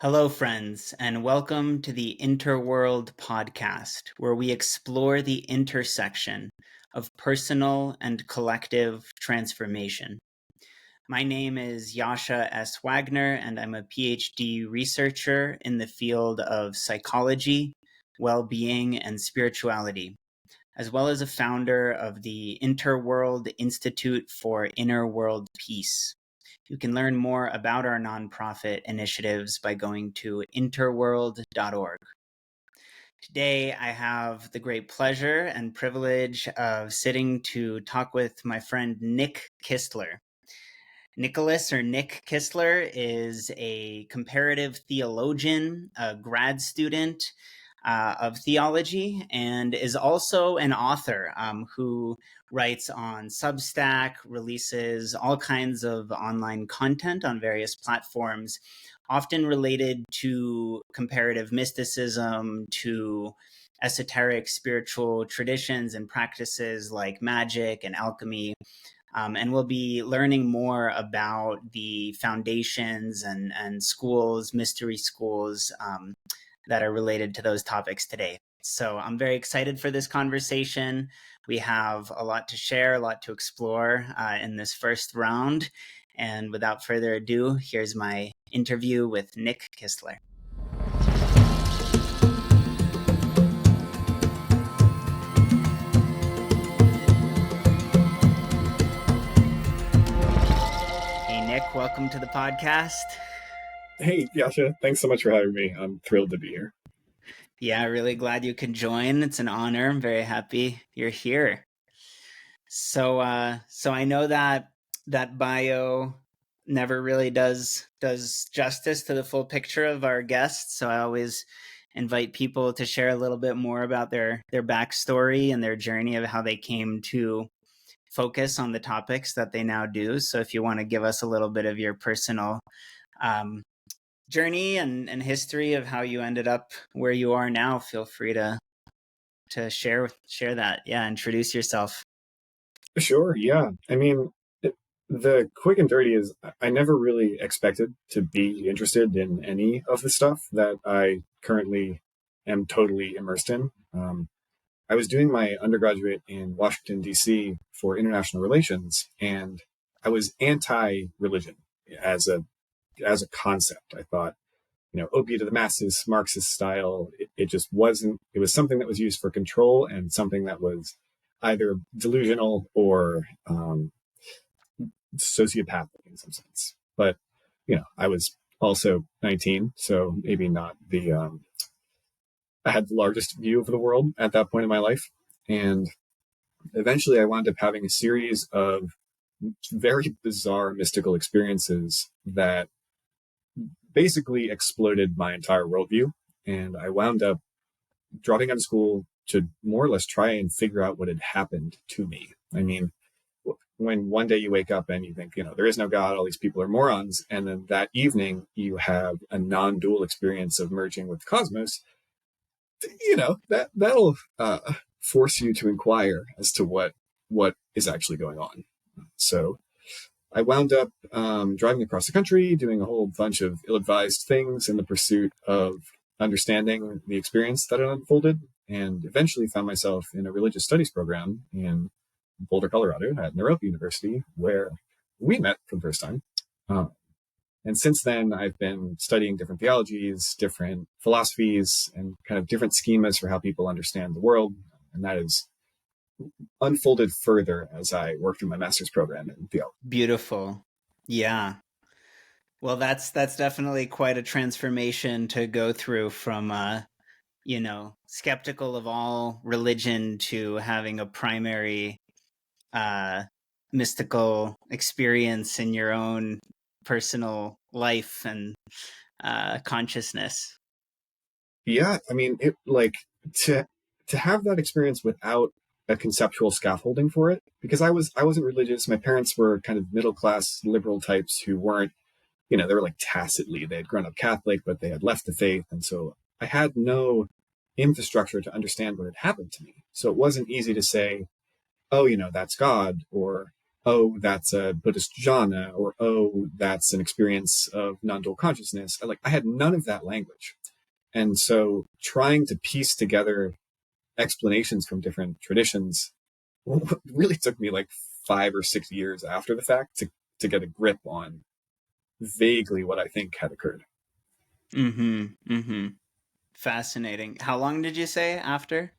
Hello, friends, and welcome to the Interworld podcast, where we explore the intersection of personal and collective transformation. My name is Yasha S. Wagner, and I'm a PhD researcher in the field of psychology, well-being, and spirituality, as well as a founder of the Interworld Institute for Inner World Peace. You can learn more about our nonprofit initiatives by going to interworld.org. Today, I have the great pleasure and privilege of sitting to talk with my friend Nick Kistler. Nicholas or Nick Kistler is a comparative theologian, a grad student of theology, and is also an author who writes on Substack, releases all kinds of online content on various platforms, often related to comparative mysticism, to esoteric spiritual traditions and practices like magic and alchemy. And we'll be learning more about the foundations and schools, mystery schools, that are related to those topics today. So I'm very excited for this conversation. We have a lot to share, a lot to explore in this first round. And without further ado, here's my interview with Nick Kistler. Hey, Nick, welcome to the podcast. Hey, Yasha, thanks so much for having me. I'm thrilled to be here. Yeah, really glad you could join. It's an honor. I'm very happy you're here. So I know that bio never really does justice to the full picture of our guests. So I always invite people to share a little bit more about their backstory and their journey of how they came to focus on the topics that they now do. So if you want to give us a little bit of your personal journey and history of how you ended up where you are now, feel free to share that. Yeah, introduce yourself. Sure, yeah. I mean, the quick and dirty is I never really expected to be interested in any of the stuff that I currently am totally immersed in. I was doing my undergraduate in Washington, D.C. for international relations, and I was anti-religion as a concept. I thought, opiate to the masses, Marxist style. It just wasn't, it was something that was used for control and something that was either delusional or sociopathic in some sense. But, I was also 19, so maybe not I had the largest view of the world at that point in my life. And eventually I wound up having a series of very bizarre mystical experiences that basically exploded my entire worldview. And I wound up dropping out of school to more or less try and figure out what had happened to me. I mean, when one day you wake up and you think, there is no God, all these people are morons. And then that evening you have a non-dual experience of merging with the cosmos, that'll force you to inquire as to what is actually going on. So I wound up driving across the country, doing a whole bunch of ill-advised things in the pursuit of understanding the experience that had unfolded, and eventually found myself in a religious studies program in Boulder, Colorado at Naropa University, where we met for the first time. And since then, I've been studying different theologies, different philosophies, and kind of different schemas for how people understand the world. And that is unfolded further as I worked through my master's program in theology. Beautiful. Yeah. Well, that's definitely quite a transformation to go through from skeptical of all religion to having a primary mystical experience in your own personal life and consciousness. Yeah, I mean, to have that experience without a conceptual scaffolding for it, because I wasn't religious. My parents were kind of middle class liberal types who weren't, they were like tacitly, they had grown up Catholic, but they had left the faith, and so I had no infrastructure to understand what had happened to me. So it wasn't easy to say, oh, that's God, or oh, that's a Buddhist jhana, or oh, that's an experience of non-dual consciousness. I had none of that language. And so trying to piece together explanations from different traditions really took me like 5 or 6 years after the fact to get a grip on vaguely what I think had occurred. Mm-hmm. Mm-hmm. Fascinating. How long did you say after?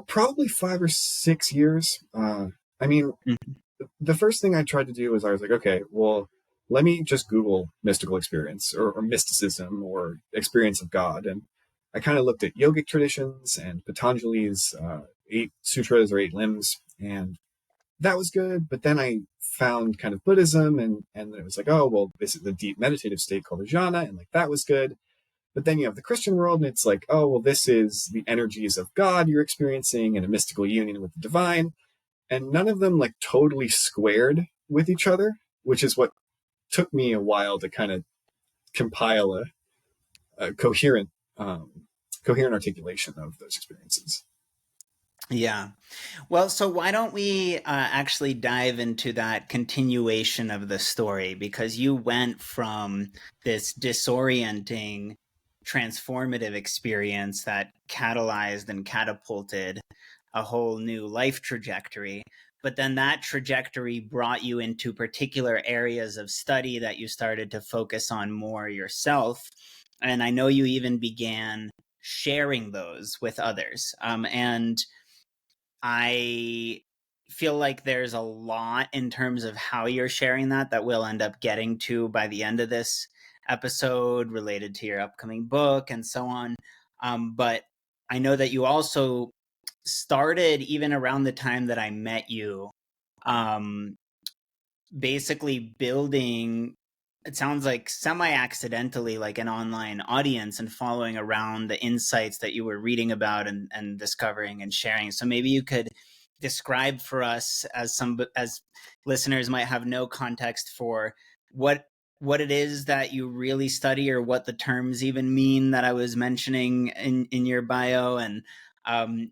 Probably 5 or 6 years. I mean, Mhm. the first thing I tried to do was I was like, okay, well, let me just Google mystical experience or mysticism or experience of God. And I kind of looked at yogic traditions and Patanjali's 8 sutras or 8 limbs, and that was good. But then I found kind of Buddhism, and it was like, oh, well, this is the deep meditative state called a jhana, and like that was good. But then you have the Christian world, and it's like, oh, well, this is the energies of God you're experiencing in a mystical union with the divine. And none of them like totally squared with each other, which is what took me a while to kind of compile a um, coherent articulation of those experiences. Yeah. Well, so why don't we actually dive into that continuation of the story? Because you went from this disorienting, transformative experience that catalyzed and catapulted a whole new life trajectory. But then that trajectory brought you into particular areas of study that you started to focus on more yourself. And I know you even began sharing those with others. And I feel like there's a lot in terms of how you're sharing that we'll end up getting to by the end of this episode related to your upcoming book and so on. But I know that you also started even around the time that I met you, um, basically building, it sounds like semi accidentally, like an online audience and following around the insights that you were reading about and discovering and sharing. So maybe you could describe for us, as listeners might have no context for what it is that you really study, or what the terms even mean that I was mentioning in your bio, and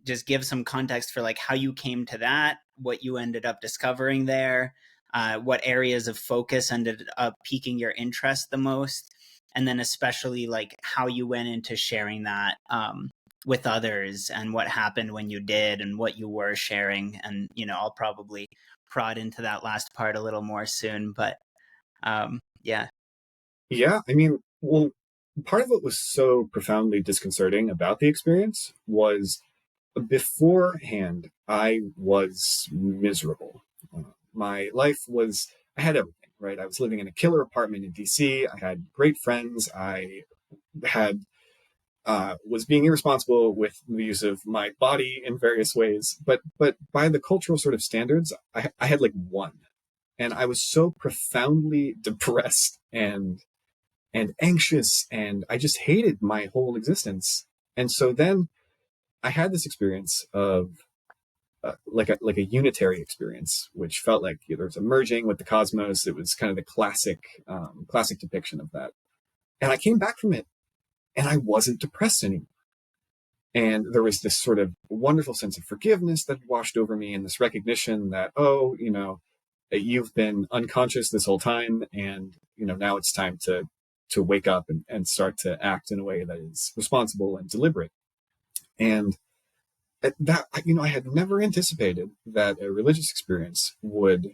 just give some context for like how you came to that, what you ended up discovering there, what areas of focus ended up piquing your interest the most, and then especially like how you went into sharing that with others, and what happened when you did, and what you were sharing. And I'll probably prod into that last part a little more soon, but yeah. Yeah, I mean, well, part of what was so profoundly disconcerting about the experience was beforehand, I was miserable. My life was, I had everything, right? I was living in a killer apartment in DC. I had great friends. I had, was being irresponsible with the use of my body in various ways. But by the cultural sort of standards, I had like one. And I was so profoundly depressed and anxious, and I just hated my whole existence. And so then I had this experience of like a unitary experience, which felt like there was a merging with the cosmos. It was kind of the classic depiction of that. And I came back from it, and I wasn't depressed anymore. And there was this sort of wonderful sense of forgiveness that washed over me, and this recognition that, oh, you've been unconscious this whole time, and now it's time to wake up and start to act in a way that is responsible and deliberate. And that, I had never anticipated that a religious experience would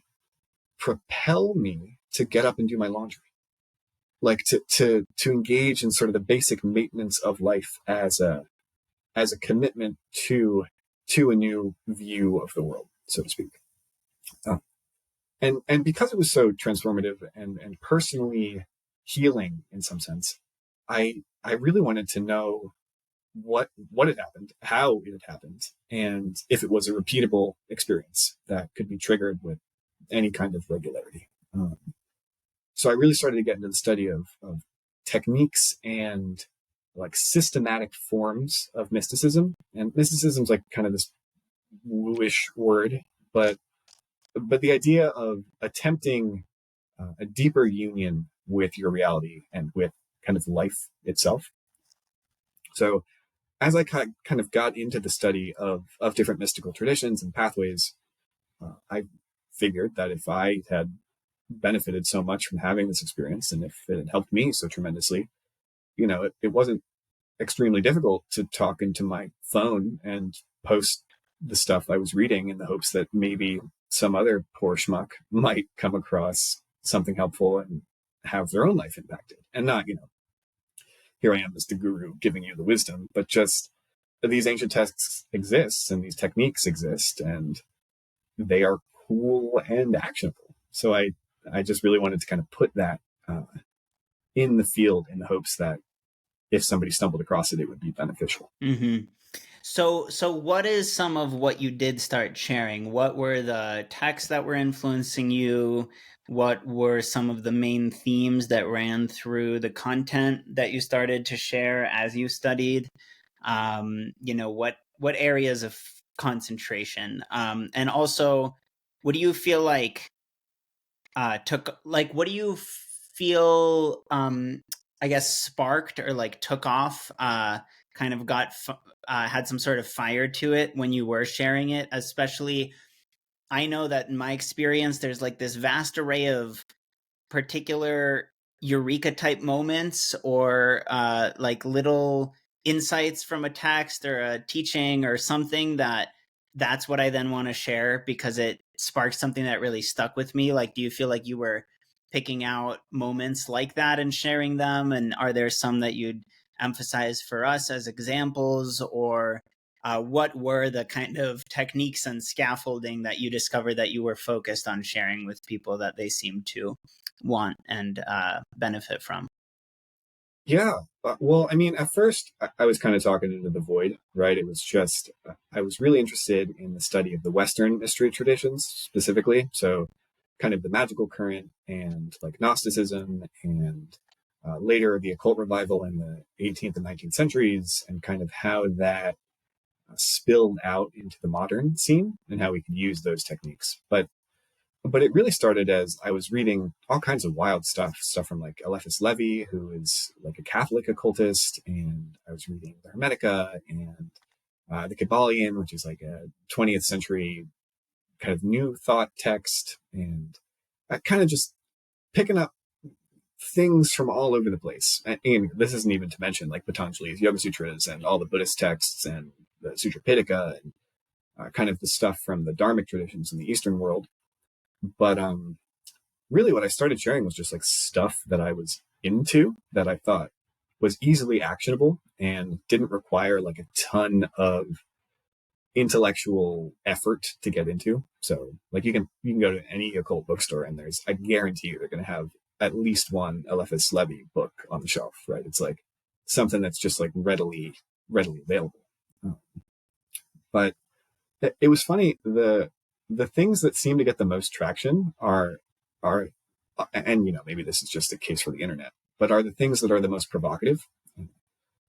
propel me to get up and do my laundry, like to engage in sort of the basic maintenance of life as a commitment to a new view of the world, so to speak. Uh, and because it was so transformative and personally healing in some sense, I really wanted to know what had happened, how it had happened, and if it was a repeatable experience that could be triggered with any kind of regularity. So I really started to get into the study of techniques and like systematic forms of mysticism. And mysticism is like kind of this wooish word, but the idea of attempting a deeper union with your reality and with kind of life itself. So as I kind of got into the study of different mystical traditions and pathways, I figured that if I had benefited so much from having this experience, and if it had helped me so tremendously, it wasn't extremely difficult to talk into my phone and post the stuff I was reading in the hopes that maybe some other poor schmuck might come across something helpful and have their own life impacted. And not, here I am as the guru giving you the wisdom, but just these ancient texts exist and these techniques exist and they are cool and actionable. So I just really wanted to kind of put that in the field in the hopes that if somebody stumbled across it, it would be beneficial. Mm-hmm. So what is some of what you did start sharing? What were the texts that were influencing you? What were some of the main themes that ran through the content that you started to share as you studied? What areas of concentration? And also, what do you feel like what do you feel I guess sparked or like took off, kind of had some sort of fire to it when you were sharing it? Especially, I know that in my experience there's like this vast array of particular eureka type moments, or like little insights from a text or a teaching or something, that's what I then want to share because it sparked something that really stuck with me. Like, do you feel like you were picking out moments like that and sharing them? And are there some that you'd emphasize for us as examples? Or what were the kind of techniques and scaffolding that you discovered that you were focused on sharing with people that they seemed to want and benefit from? Yeah. Well, I mean, at first I was kind of talking into the void, right? It was just, I was really interested in the study of the Western mystery traditions specifically. So kind of the magical current and like Gnosticism and later the occult revival in the 18th and 19th centuries, and kind of how that spilled out into the modern scene and how we could use those techniques. But it really started as I was reading all kinds of wild stuff from like Eliphas Levi, who is like a Catholic occultist, and I was reading the Hermetica and the Kybalion, which is like a 20th century kind of new thought text, and kind of just picking up things from all over the place. And this isn't even to mention like Patanjali's Yoga Sutras and all the Buddhist texts and the Sutra Pitaka and kind of the stuff from the Dharmic traditions in the Eastern world. But really what I started sharing was just like stuff that I was into that I thought was easily actionable and didn't require like a ton of intellectual effort to get into. So like you can go to any occult bookstore and I guarantee you they're going to have at least one Eliphas Levi book on the shelf, right? It's like something that's just like readily available. But it was funny. The things that seem to get the most traction are, and maybe this is just a case for the internet, but are the things that are the most provocative.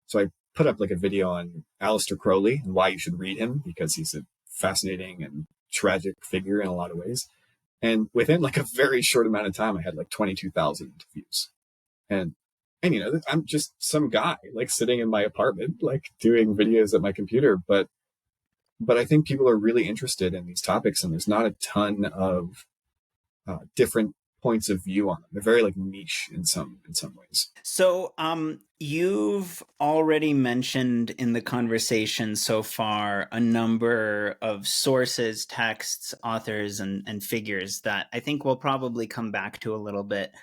So I put up like a video on Aleister Crowley and why you should read him, because he's a fascinating and tragic figure in a lot of ways. And within like a very short amount of time, I had like 22,000 views. And I'm just some guy like sitting in my apartment, like doing videos at my computer, but I think people are really interested in these topics, and there's not a ton of different points of view on them. They're very like niche in some ways. So, you've already mentioned in the conversation so far a number of sources, texts, authors, and figures that I think we'll probably come back to a little bit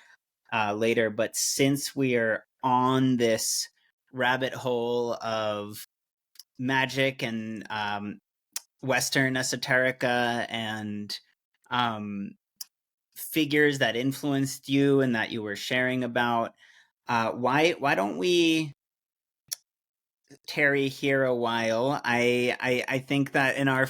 later. But since we are on this rabbit hole of magic and Western esoterica and figures that influenced you and that you were sharing about, why don't we tarry here a while? I think that in our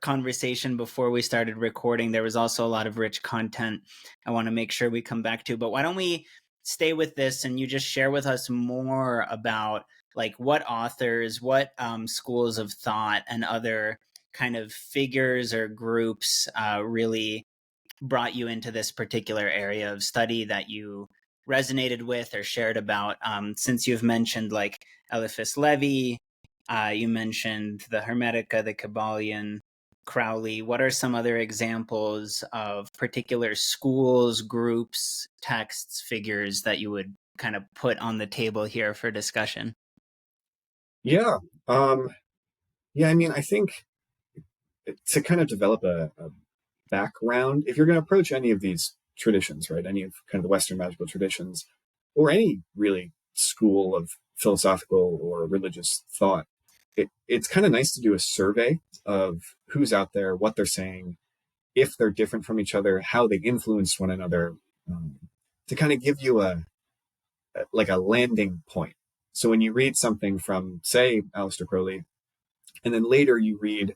conversation before we started recording, there was also a lot of rich content I want to make sure we come back to. But why don't we stay with this and you just share with us more about like what authors, what schools of thought and other kind of figures or groups really brought you into this particular area of study that you resonated with or shared about. Since you've mentioned like Eliphas Levi, you mentioned the Hermetica, the Kybalion, Crowley, what are some other examples of particular schools, groups, texts, figures that you would kind of put on the table here for discussion? Yeah. Yeah, I mean, I think to kind of develop a background, if you're going to approach any of these traditions, right, any of kind of the Western magical traditions, or any really school of philosophical or religious thought, it's kind of nice to do a survey of who's out there, what they're saying, if they're different from each other, how they influence one another, to kind of give you like a landing point. So when you read something from, say, Aleister Crowley, and then later you read,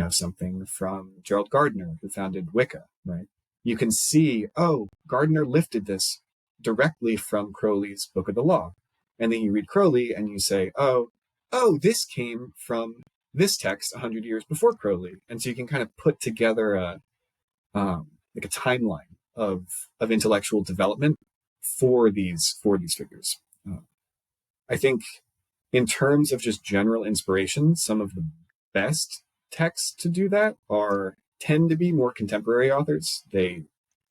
something from Gerald Gardner, who founded Wicca, right? You can see, oh, Gardner lifted this directly from Crowley's Book of the Law. And then you read Crowley and you say, oh, this came from this text 100 years before Crowley. And so you can kind of put together like a timeline of intellectual development for these figures. I think in terms of just general inspiration, some of the best texts to do that tend to be more contemporary authors. They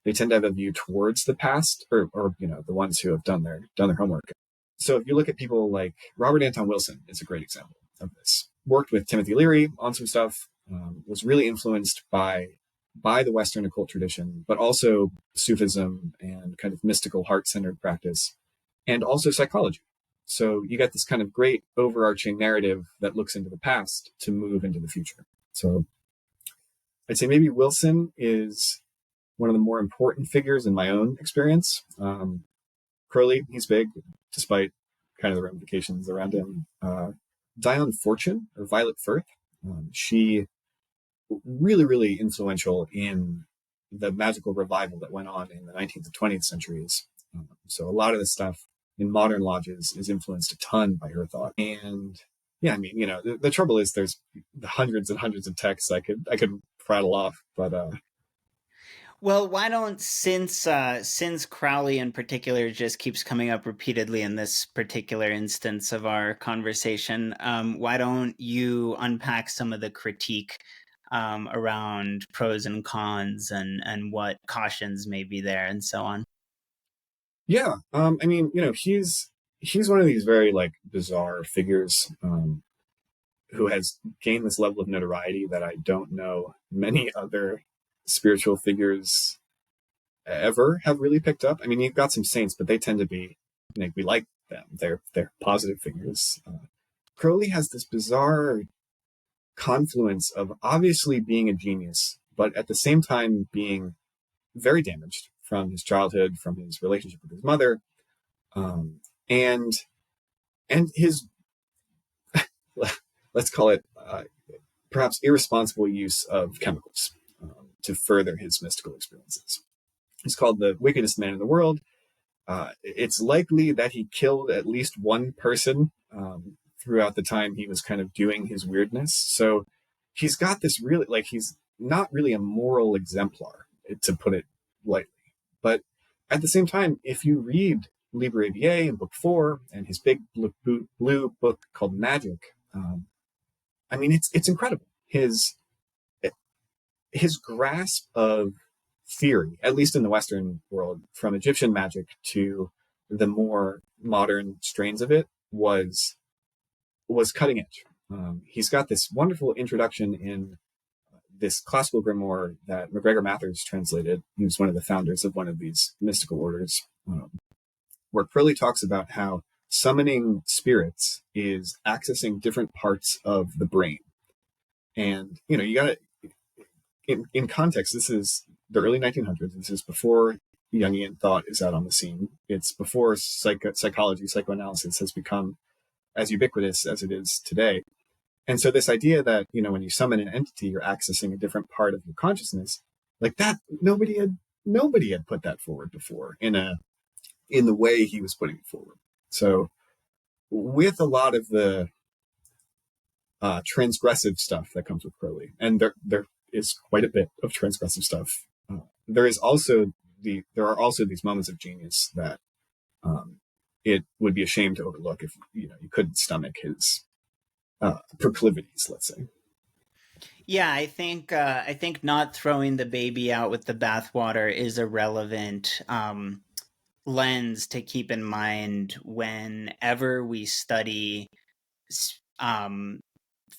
tend to have a view towards the past, or the ones who have done their homework. So if you look at people like Robert Anton Wilson, is a great example of this. Worked with Timothy Leary on some stuff, was really influenced by the Western occult tradition, but also Sufism and kind of mystical heart-centered practice, and also psychology. So you got this kind of great overarching narrative that looks into the past to move into the future. So I'd say maybe Wilson is one of the more important figures in my own experience. Crowley, he's big, despite kind of the ramifications around him. Dion Fortune, or Violet Firth, she really, really influential in the magical revival that went on in the 19th and 20th centuries. So a lot of the stuff in modern lodges is influenced a ton by her thought. And yeah, I mean, the trouble is there's hundreds and hundreds of texts I could prattle off, but Well, why don't since Crowley in particular just keeps coming up repeatedly in this particular instance of our conversation, why don't you unpack some of the critique around pros and cons and what cautions may be there and so on? yeah, I mean, he's one of these very like bizarre figures who has gained this level of notoriety that I don't know many other spiritual figures ever have really picked up. I mean, you've got some saints, but they tend to be, we like them. They're positive figures. Crowley has this bizarre confluence of obviously being a genius, but at the same time being very damaged from his childhood, from his relationship with his mother, and his let's call it perhaps irresponsible use of chemicals to further his mystical experiences. He's called the wickedest man in the world. It's likely that he killed at least one person throughout the time he was kind of doing his weirdness. So he's got this really, like, he's not really a moral exemplar, to put it lightly. But at the same time, if you read Liber ABA in book 4 and his big blue book called Magic, I mean, it's incredible. His grasp of theory, at least in the Western world, from Egyptian magic to the more modern strains of it, was cutting edge. He's got this wonderful introduction in this classical grimoire that MacGregor Mathers translated. He was one of the founders of one of these mystical orders, where Crowley talks about how summoning spirits is accessing different parts of the brain. And, you got to, in context, this is the early 1900s. This is before Jungian thought is out on the scene. It's before psychology, psychoanalysis has become as ubiquitous as it is today. And so this idea that, when you summon an entity, you're accessing a different part of your consciousness, like that, nobody had put that forward before in the way he was putting it forward. So with a lot of the transgressive stuff that comes with Crowley, and there is quite a bit of transgressive stuff, there are also these moments of genius that it would be a shame to overlook if you couldn't stomach his proclivities, let's say. Yeah, I think not throwing the baby out with the bathwater is a relevant lens to keep in mind whenever we study um,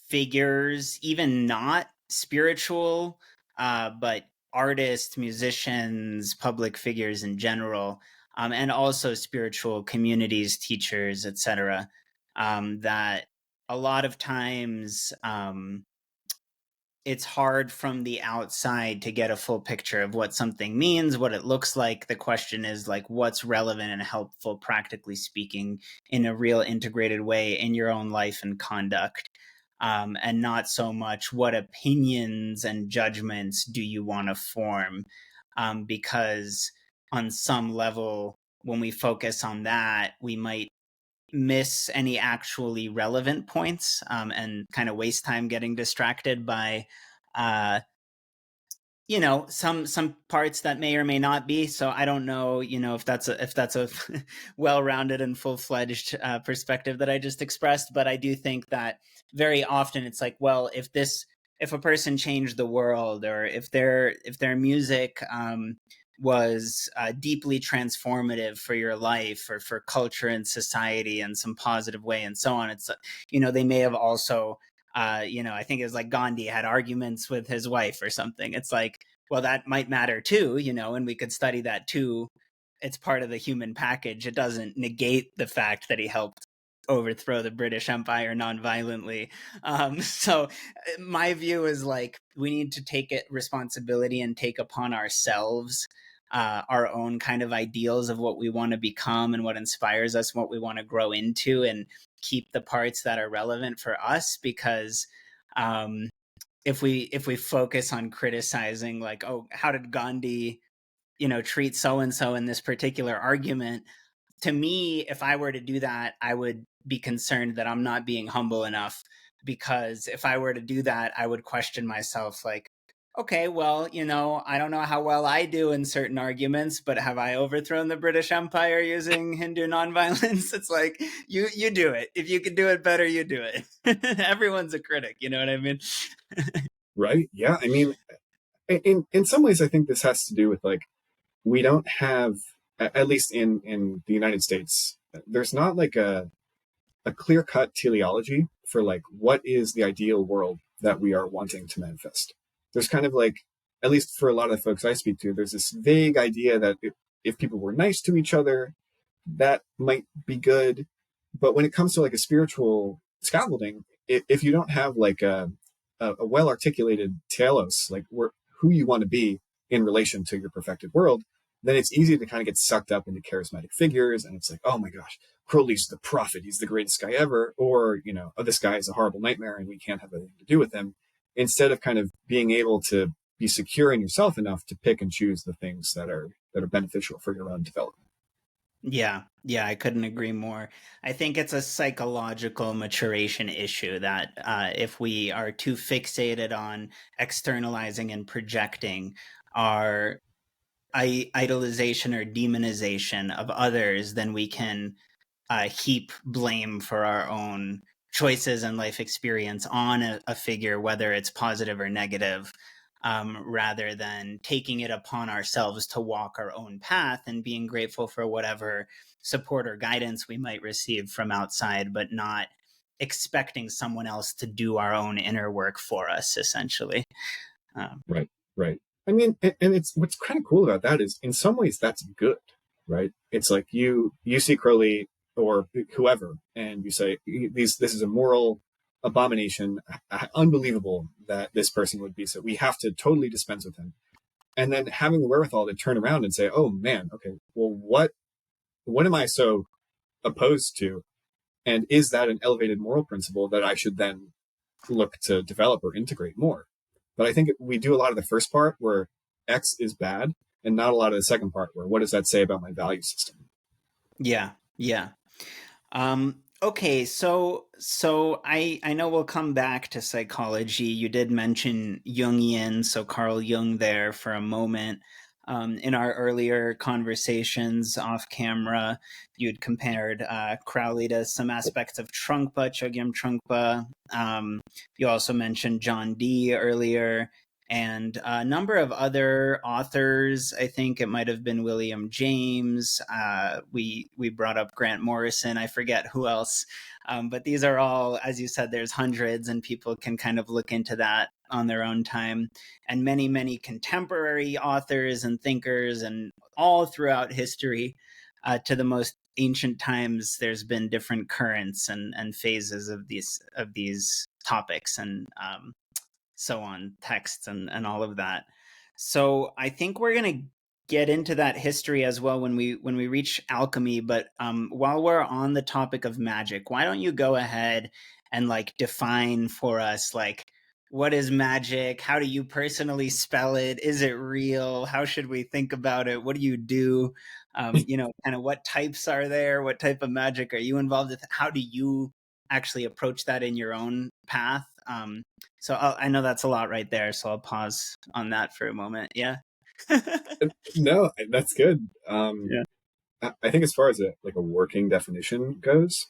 figures, even not spiritual, but artists, musicians, public figures in general, and also spiritual communities, teachers, etc. That a lot of times it's hard from the outside to get a full picture of what something means, what it looks like. The question is like, what's relevant and helpful, practically speaking, in a real integrated way in your own life and conduct, and not so much what opinions and judgments do you want to form, because on some level, when we focus on that, we might miss any actually relevant points, and kind of waste time getting distracted by uh, some parts that may or may not be. So I don't know, if that's a well-rounded and full-fledged perspective that I just expressed, but I do think that very often it's like, well, if a person changed the world, or if their music was deeply transformative for your life or for culture and society in some positive way and so on, it's they may have also I think it was like Gandhi had arguments with his wife or something. It's like, well, that might matter too, and we could study that too. It's part of the human package. It doesn't negate the fact that he helped overthrow the British Empire nonviolently. So my view is like, we need to take it responsibility and take upon ourselves our own kind of ideals of what we want to become and what inspires us, what we want to grow into, and keep the parts that are relevant for us. Because if we focus on criticizing, like, oh, how did Gandhi treat so and so in this particular argument, to me, if I were to do that, I would be concerned that I'm not being humble enough. Because if I were to do that, I would question myself, like, okay, well, I don't know how well I do in certain arguments, but have I overthrown the British Empire using Hindu nonviolence? It's like, you do it. If you could do it better, you do it. Everyone's a critic, you know what I mean? Right? Yeah. I mean, in some ways, I think this has to do with like, we don't have, at least in the United States, there's not like a clear cut teleology for like what is the ideal world that we are wanting to manifest. There's kind of like, at least for a lot of the folks I speak to, there's this vague idea that if people were nice to each other, that might be good. But when it comes to like a spiritual scaffolding, if you don't have like a well articulated telos, like who you want to be in relation to your perfected world, then it's easy to kind of get sucked up into charismatic figures. And it's like, oh my gosh, Crowley's the prophet. He's the greatest guy ever. Or, oh, this guy is a horrible nightmare and we can't have anything to do with him. Instead of kind of being able to be secure in yourself enough to pick and choose the things that are beneficial for your own development. Yeah, I couldn't agree more. I think it's a psychological maturation issue that if we are too fixated on externalizing and projecting our idolization or demonization of others, then we can heap blame for our own choices and life experience on a figure, whether it's positive or negative, rather than taking it upon ourselves to walk our own path and being grateful for whatever support or guidance we might receive from outside, but not expecting someone else to do our own inner work for us, essentially. Right, right. I mean, and it's what's kind of cool about that is in some ways that's good, right? It's like you see Crowley or whoever, and you say this is a moral abomination, unbelievable that this person would be so. We have to totally dispense with him, and then having the wherewithal to turn around and say, oh man, okay, well what am I so opposed to, and is that an elevated moral principle that I should then look to develop or integrate more? But I think we do a lot of the first part where X is bad and not a lot of the second part where what does that say about my value system? Yeah. Okay, so I know we'll come back to psychology. You did mention Jungian, so Carl Jung there for a moment. In our earlier conversations off camera, you'd compared Crowley to some aspects of Trungpa, Chogyam Trungpa. You also mentioned John Dee earlier, and a number of other authors. I think it might have been William James. We brought up Grant Morrison. I forget who else. But these are all, as you said, there's hundreds, and people can kind of look into that on their own time. And many, many contemporary authors and thinkers, and all throughout history, to the most ancient times, there's been different currents and phases of these topics, and so on, texts and all of that. So I think we're going to get into that history as well when we reach alchemy. But while we're on the topic of magic, why don't you go ahead and like define for us, like, what is magic? How do you personally spell it? Is it real? How should we think about it? What do you do? Kind of what types are there? What type of magic are you involved with? How do you actually approach that in your own path? So I know that's a lot right there, so I'll pause on that for a moment. Yeah. No, that's good. Yeah. I think as far as a working definition goes,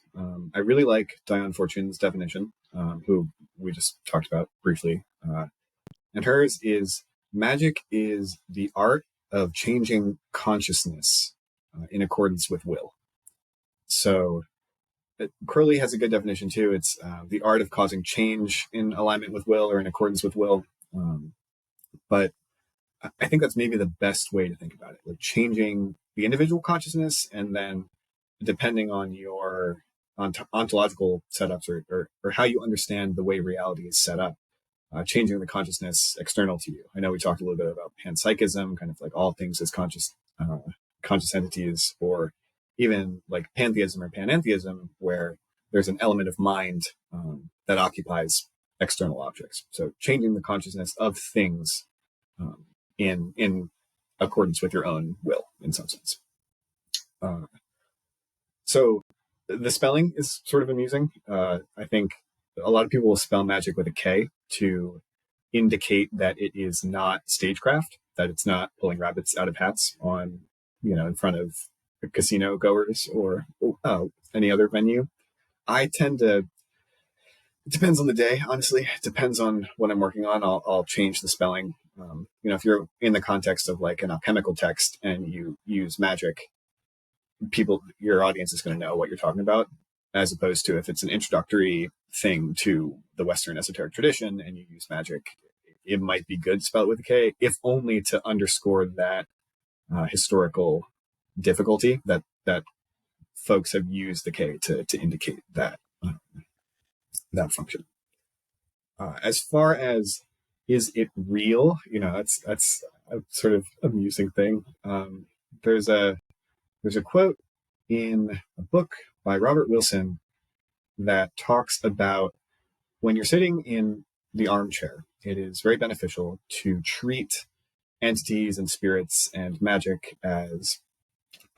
I really like Diane Fortune's definition, who we just talked about briefly. And hers is: magic is the art of changing consciousness in accordance with will. So Crowley has a good definition too. It's the art of causing change in alignment with will or in accordance with will. But I think that's maybe the best way to think about it, like changing the individual consciousness, and then depending on your ontological setups or how you understand the way reality is set up, changing the consciousness external to you. I know we talked a little bit about panpsychism, kind of like all things as conscious entities, or even like pantheism or panentheism, where there's an element of mind that occupies external objects. So changing the consciousness of things in accordance with your own will, in some sense. So the spelling is sort of amusing. I think a lot of people will spell magic with a K to indicate that it is not stagecraft, that it's not pulling rabbits out of hats in front of casino goers or any other venue. I tend to, it depends on the day, honestly. It depends on what I'm working on. I'll change the spelling. If you're in the context of like an alchemical text and you use magic, your audience is going to know what you're talking about, as opposed to if it's an introductory thing to the Western esoteric tradition and you use magic, it might be good spelled with a K, if only to underscore that historical difficulty that folks have used the K to indicate that function. As far as is it real, that's a sort of amusing thing. There's a quote in a book by Robert Wilson that talks about when you're sitting in the armchair, it is very beneficial to treat entities and spirits and magic as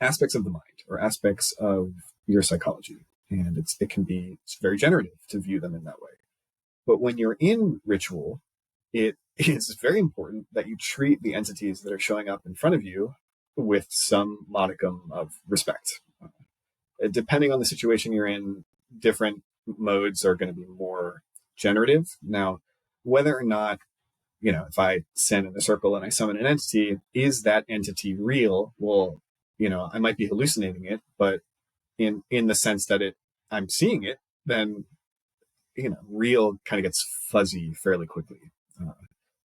aspects of the mind or aspects of your psychology. And it's very generative to view them in that way. But when you're in ritual, it is very important that you treat the entities that are showing up in front of you with some modicum of respect. Depending on the situation you're in, different modes are going to be more generative. Now, whether or not, if I stand in a circle and I summon an entity, is that entity real? Well, I might be hallucinating it, but in the sense that I'm seeing it, then, real kind of gets fuzzy fairly quickly.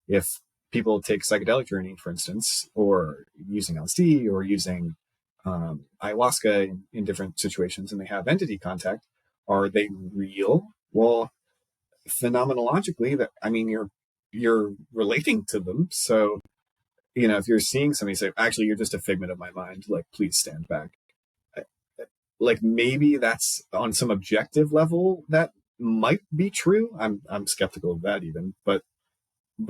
If people take psychedelic journey, for instance, or using LSD or using ayahuasca in different situations, and they have entity contact, are they real? Well, phenomenologically, you're relating to them. So, if you're seeing somebody say, actually, you're just a figment of my mind, like, please stand back. Like, maybe that's on some objective level that might be true. I'm skeptical of that even, but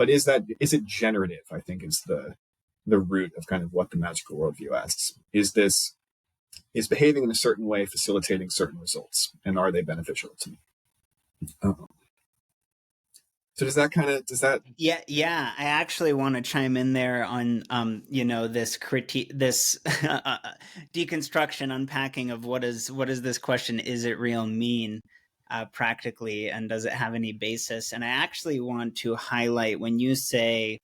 is it generative? I think is the root of kind of what the magical worldview asks. Is behaving in a certain way facilitating certain results, and are they beneficial to me? So Yeah. I actually want to chime in there on, this critique, this deconstruction, unpacking of what is this question? Is it real mean, practically, and does it have any basis? And I actually want to highlight when you say,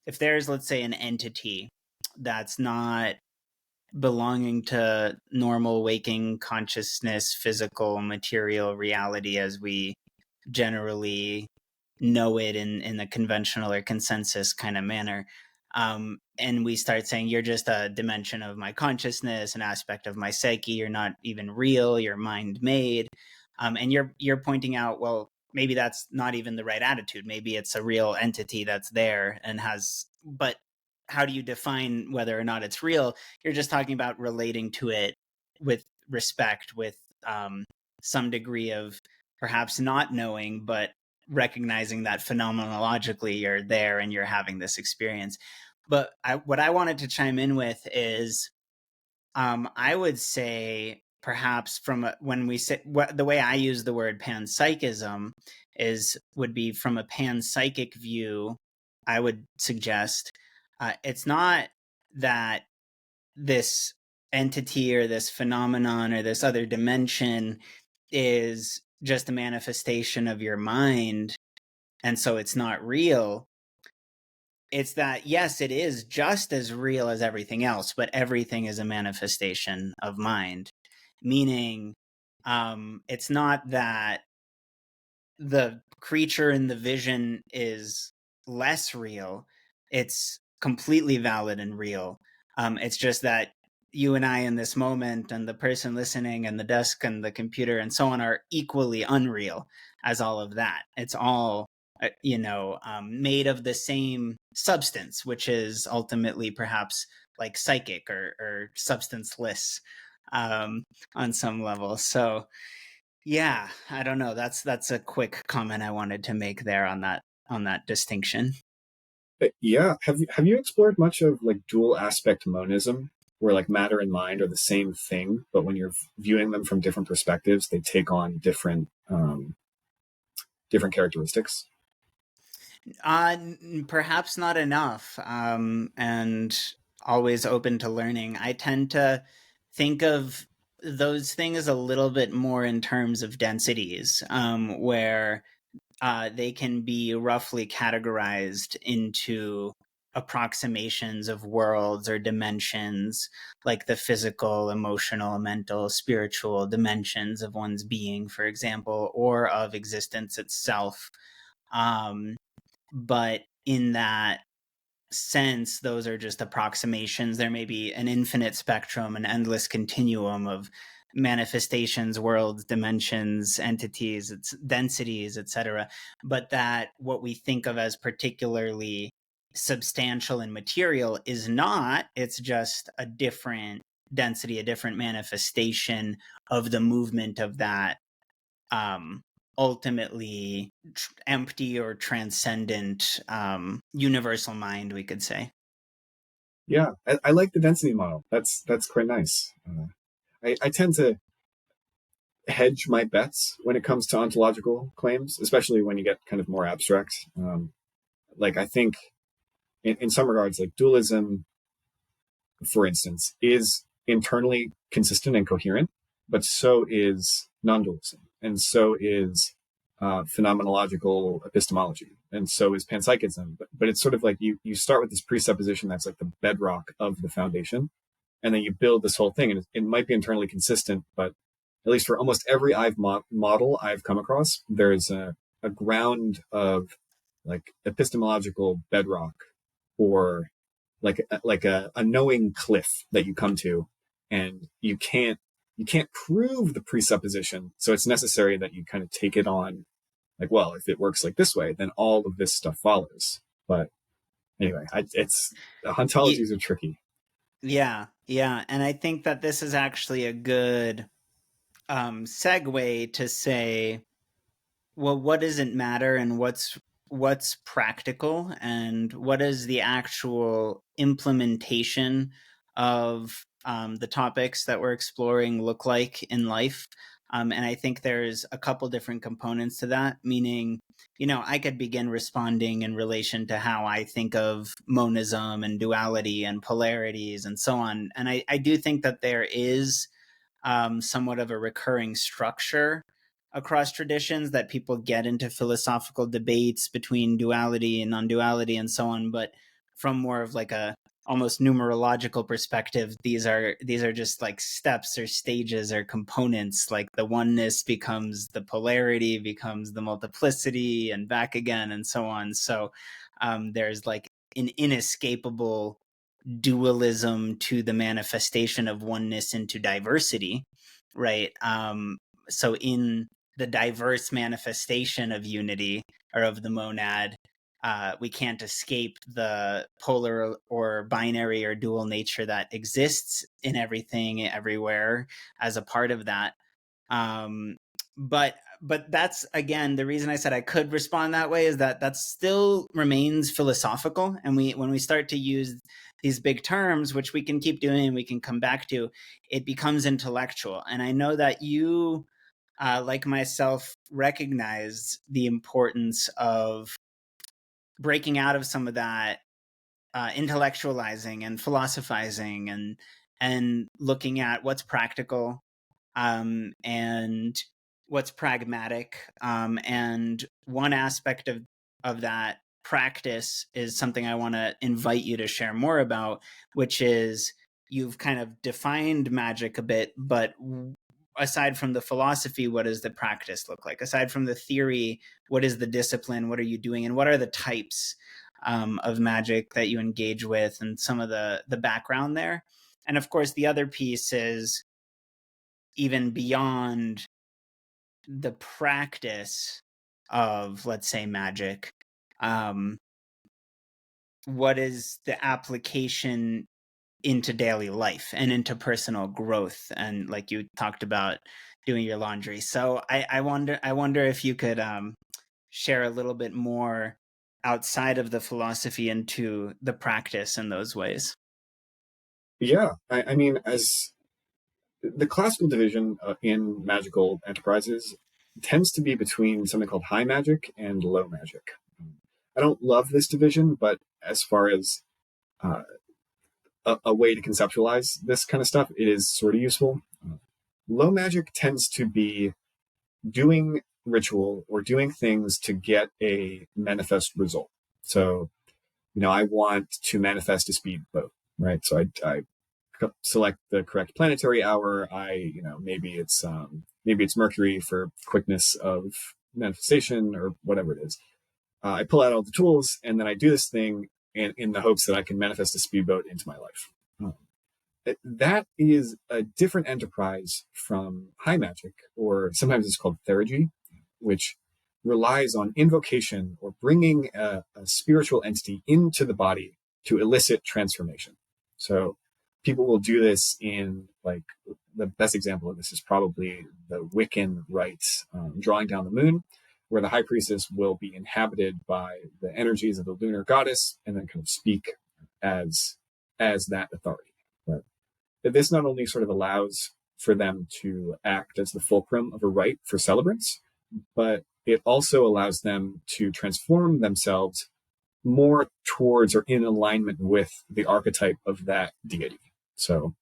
if there's, let's say, an entity that's not belonging to normal waking consciousness, physical, material reality as we generally know it in the conventional or consensus kind of manner. And we start saying, you're just a dimension of my consciousness, an aspect of my psyche, you're not even real, you're mind made. And you're pointing out, well, maybe that's not even the right attitude. Maybe it's a real entity that's there and has, but how do you define whether or not it's real? You're just talking about relating to it with respect, with some degree of perhaps not knowing, but recognizing that phenomenologically you're there and you're having this experience. But what I wanted to chime in with is, I would say perhaps when we say, the way I use the word panpsychism would be from a panpsychic view. I would suggest it's not that this entity or this phenomenon or this other dimension is just a manifestation of your mind, and so it's not real. It's that, yes, it is just as real as everything else, but everything is a manifestation of mind. Meaning, it's not that the creature in the vision is less real. It's completely valid and real. It's just that you and I in this moment, and the person listening, and the desk, and the computer, and so on, are equally unreal as all of that. It's all, made of the same substance, which is ultimately perhaps like psychic or substanceless, on some level. So, yeah, I don't know. That's a quick comment I wanted to make there on that distinction. Yeah. Have you explored much of like dual aspect monism, where like matter and mind are the same thing, but when you're viewing them from different perspectives, they take on different characteristics? Perhaps not enough, and always open to learning. I tend to think of those things a little bit more in terms of densities, where they can be roughly categorized into approximations of worlds or dimensions, like the physical, emotional, mental, spiritual dimensions of one's being, for example, or of existence itself. Um, but in that sense, those are just approximations. There may be an infinite spectrum, an endless continuum of manifestations, worlds, dimensions, entities, its densities, etc. But that what we think of as particularly substantial and material is not. It's just a different density, a different manifestation of the movement of that, um, ultimately empty or transcendent, universal mind, we could say. Yeah, I like the density model. That's quite nice. I tend to hedge my bets when it comes to ontological claims, especially when you get kind of more abstract. Like I think in some regards, like dualism, for instance, is internally consistent and coherent, but so is non-dualism, and so is phenomenological epistemology, and so is panpsychism. But it's sort of like you start with this presupposition that's like the bedrock of the foundation, and then you build this whole thing, and it might be internally consistent, but at least for almost every model I've come across, there's a ground of like epistemological bedrock, or like a knowing cliff that you come to, and you can't prove the presupposition, so it's necessary that you kind of take it on, like, well, if it works like this way, then all of this stuff follows. But anyway, it's ontologies are tricky. Yeah, and I think that this is actually a good, segue to say, well, what does it matter, and what's practical, and what is the actual implementation of, the topics that we're exploring look like in life? And I think there's a couple different components to that, meaning, I could begin responding in relation to how I think of monism and duality and polarities and so on. And I do think that there is somewhat of a recurring structure across traditions, that people get into philosophical debates between duality and non-duality and so on. But from more of like a almost numerological perspective, these are just like steps or stages or components. Like the oneness becomes the polarity, becomes the multiplicity, and back again, and so on. So there's like an inescapable dualism to the manifestation of oneness into diversity, right? So in the diverse manifestation of unity, or of the monad, we can't escape the polar or binary or dual nature that exists in everything, everywhere, as a part of that. Um, but that's, again, the reason I said I could respond that way is that still remains philosophical. And when we start to use these big terms, which we can keep doing and we can come back to, it becomes intellectual. And I know that you, like myself, recognize the importance of breaking out of some of that intellectualizing and philosophizing, and looking at what's practical, and what's pragmatic. And one aspect of that practice is something I want to invite you to share more about, which is, you've kind of defined magic a bit, but aside from the philosophy, what does the practice look like? Aside from the theory, what is the discipline? What are you doing? And what are the types of magic that you engage with, and some of the background there? And of course, the other piece is, even beyond the practice of, let's say, magic, what is the application into daily life and into personal growth? And like you talked about, doing your laundry. So I wonder if you could share a little bit more outside of the philosophy into the practice in those ways. Yeah, I mean, as the classical division in magical enterprises tends to be between something called high magic and low magic. I don't love this division, but as far as uh, a way to conceptualize this kind of stuff, it is sort of useful. Low magic tends to be doing ritual or doing things to get a manifest result. So, I want to manifest a speedboat, right? So I select the correct planetary hour. Maybe it's Mercury for quickness of manifestation or whatever it is. I pull out all the tools and then I do this thing in the hopes that I can manifest a speedboat into my life. That is a different enterprise from high magic, or sometimes it's called theology, which relies on invocation or bringing a spiritual entity into the body to elicit transformation. So people will do this in, like, the best example of this is probably the Wiccan rite, drawing down the moon, where the high priestess will be inhabited by the energies of the lunar goddess and then kind of speak as that authority. Right? This not only sort of allows for them to act as the fulcrum of a rite for celebrants, but it also allows them to transform themselves more towards or in alignment with the archetype of that deity. So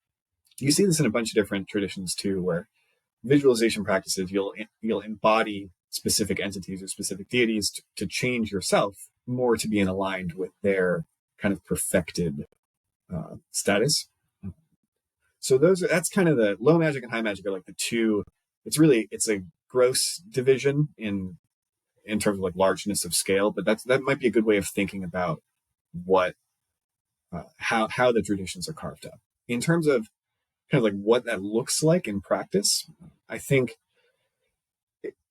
you see this in a bunch of different traditions too, where visualization practices, you'll embody specific entities or specific deities to change yourself more to be in aligned with their kind of perfected status. So that's kind of the low magic and high magic are like the two. It's a gross division in terms of like largeness of scale, but that might be a good way of thinking about what how the traditions are carved up in terms of kind of like what that looks like in practice. I think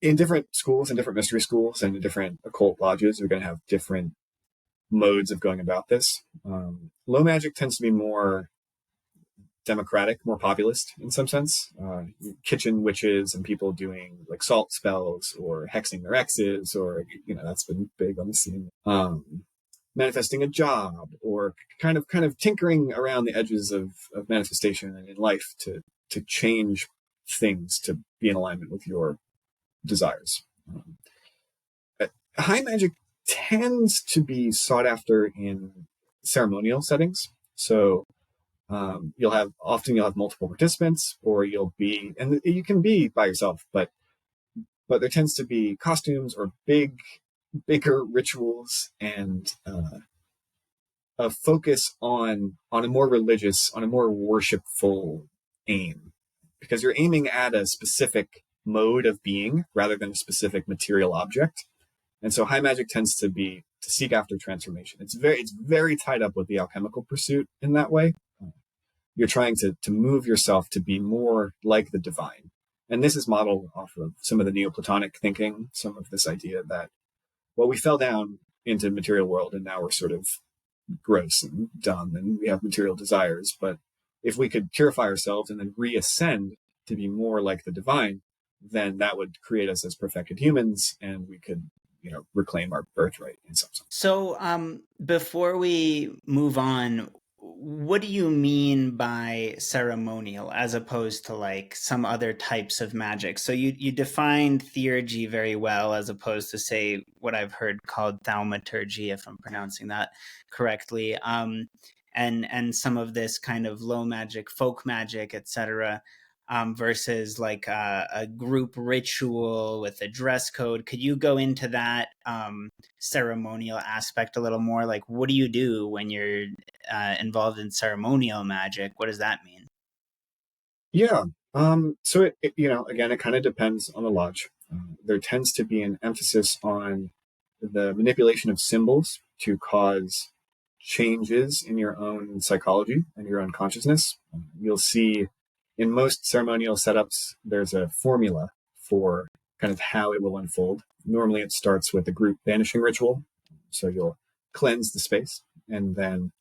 in different schools and different mystery schools and in different occult lodges, you're going to have different modes of going about this. Low magic tends to be more democratic, more populist in some sense. Kitchen witches and people doing like salt spells or hexing their exes, or that's been big on the scene. Manifesting a job, or kind of tinkering around the edges of manifestation and in life to change things to be in alignment with your desires. High magic tends to be sought after in ceremonial settings. So you'll have multiple participants, or and you can be by yourself, but there tends to be costumes or bigger rituals, and a focus on a more religious, on a more worshipful aim, because you're aiming at a specific mode of being rather than a specific material object. And so high magic tends to seek after transformation. It's very tied up with the alchemical pursuit in that way. You're trying to move yourself to be more like the divine. And this is modeled off of some of the Neoplatonic thinking, some of this idea that, well, we fell down into the material world and now we're sort of gross and dumb and we have material desires. But if we could purify ourselves and then reascend to be more like the divine, then that would create us as perfected humans, and we could, reclaim our birthright in some sense. So before we move on, what do you mean by ceremonial as opposed to like some other types of magic? So you defined theurgy very well, as opposed to, say, what I've heard called thaumaturgy, if I'm pronouncing that correctly, and some of this kind of low magic, folk magic, etc., versus like a group ritual with a dress code. Could you go into that ceremonial aspect a little more? Like, what do you do when you're involved in ceremonial magic? What does that mean? Yeah. So again, it kind of depends on the lodge. There tends to be an emphasis on the manipulation of symbols to cause changes in your own psychology and your own consciousness. You'll see in most ceremonial setups, there's a formula for kind of how it will unfold. Normally it starts with a group banishing ritual. So you'll cleanse the space, and then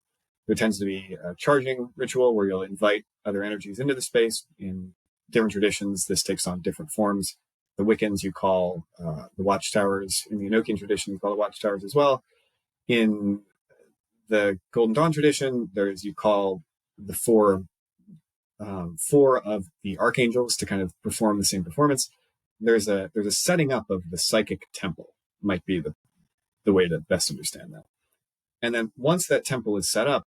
there tends to be a charging ritual where you'll invite other energies into the space. In different traditions, this takes on different forms. The Wiccans you call the watchtowers. In the Enochian tradition, you call the watchtowers as well. In the Golden Dawn tradition, you call the four of the archangels to kind of perform the same performance. There's a setting up of the psychic temple, might be the way to best understand that. And then once that temple is set up,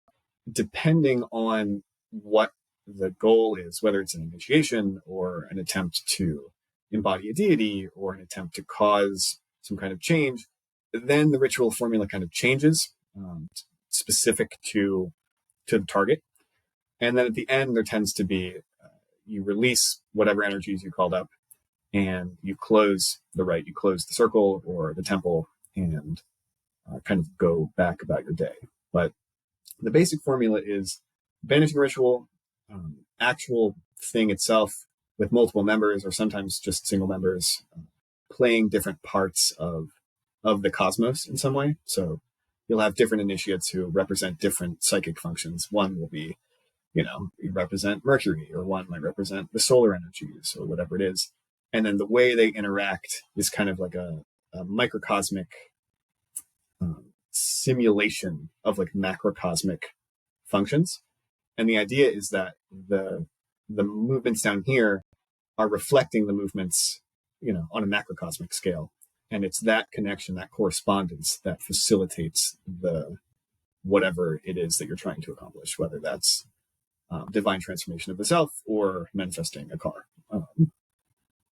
depending on what the goal is, whether it's an initiation or an attempt to embody a deity or an attempt to cause some kind of change, then the ritual formula kind of changes, specific to the target. And then at the end, there tends to be, you release whatever energies you called up, and you close the rite, you close the circle or the temple, and kind of go back about your day. But the basic formula is banishing ritual, actual thing itself with multiple members, or sometimes just single members, playing different parts of the cosmos in some way. So you'll have different initiates who represent different psychic functions. One will be, you represent Mercury, or one might represent the solar energies, or whatever it is. And then the way they interact is kind of like a microcosmic simulation of like macrocosmic functions. And the idea is that the movements down here are reflecting the movements, on a macrocosmic scale. And it's that connection, that correspondence, that facilitates the whatever it is that you're trying to accomplish, whether that's divine transformation of the self or manifesting a car.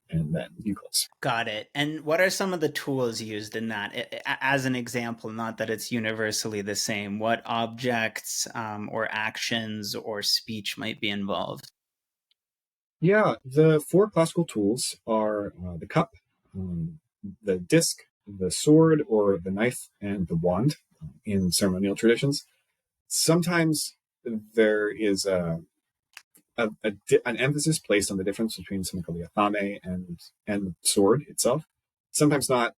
And then you close. Got it. And what are some of the tools used in that? As an example, not that it's universally the same, what objects or actions or speech might be involved? Yeah, the four classical tools are the cup, the disc, the sword or the knife, and the wand in ceremonial traditions. Sometimes there is an emphasis placed on the difference between something called the athame and the sword itself. Sometimes not.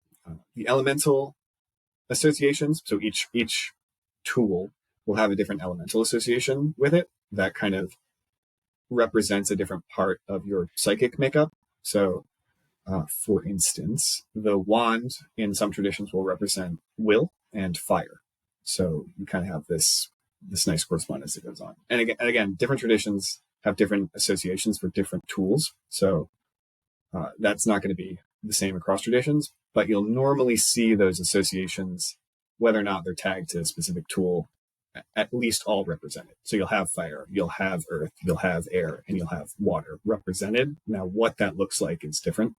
The elemental associations, so each tool will have a different elemental association with it that kind of represents a different part of your psychic makeup. So for instance, the wand in some traditions will represent will and fire. So you kind of have this nice correspondence that goes on. And again, different traditions have different associations for different tools. So that's not going to be the same across traditions, but you'll normally see those associations, whether or not they're tagged to a specific tool, at least all represented. So you'll have fire, you'll have earth, you'll have air, and you'll have water represented. Now, what that looks like is different,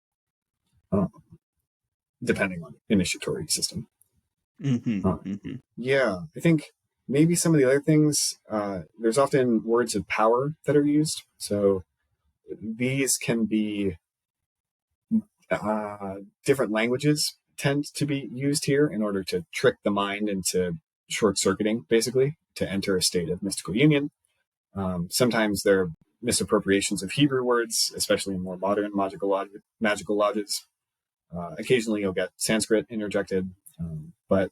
depending on initiatory system. Yeah, I think maybe some of the other things, there's often words of power that are used. So these can be different languages tend to be used here in order to trick the mind into short-circuiting, basically, to enter a state of mystical union. Sometimes there are misappropriations of Hebrew words, especially in more modern magical lodges. Occasionally you'll get Sanskrit interjected, but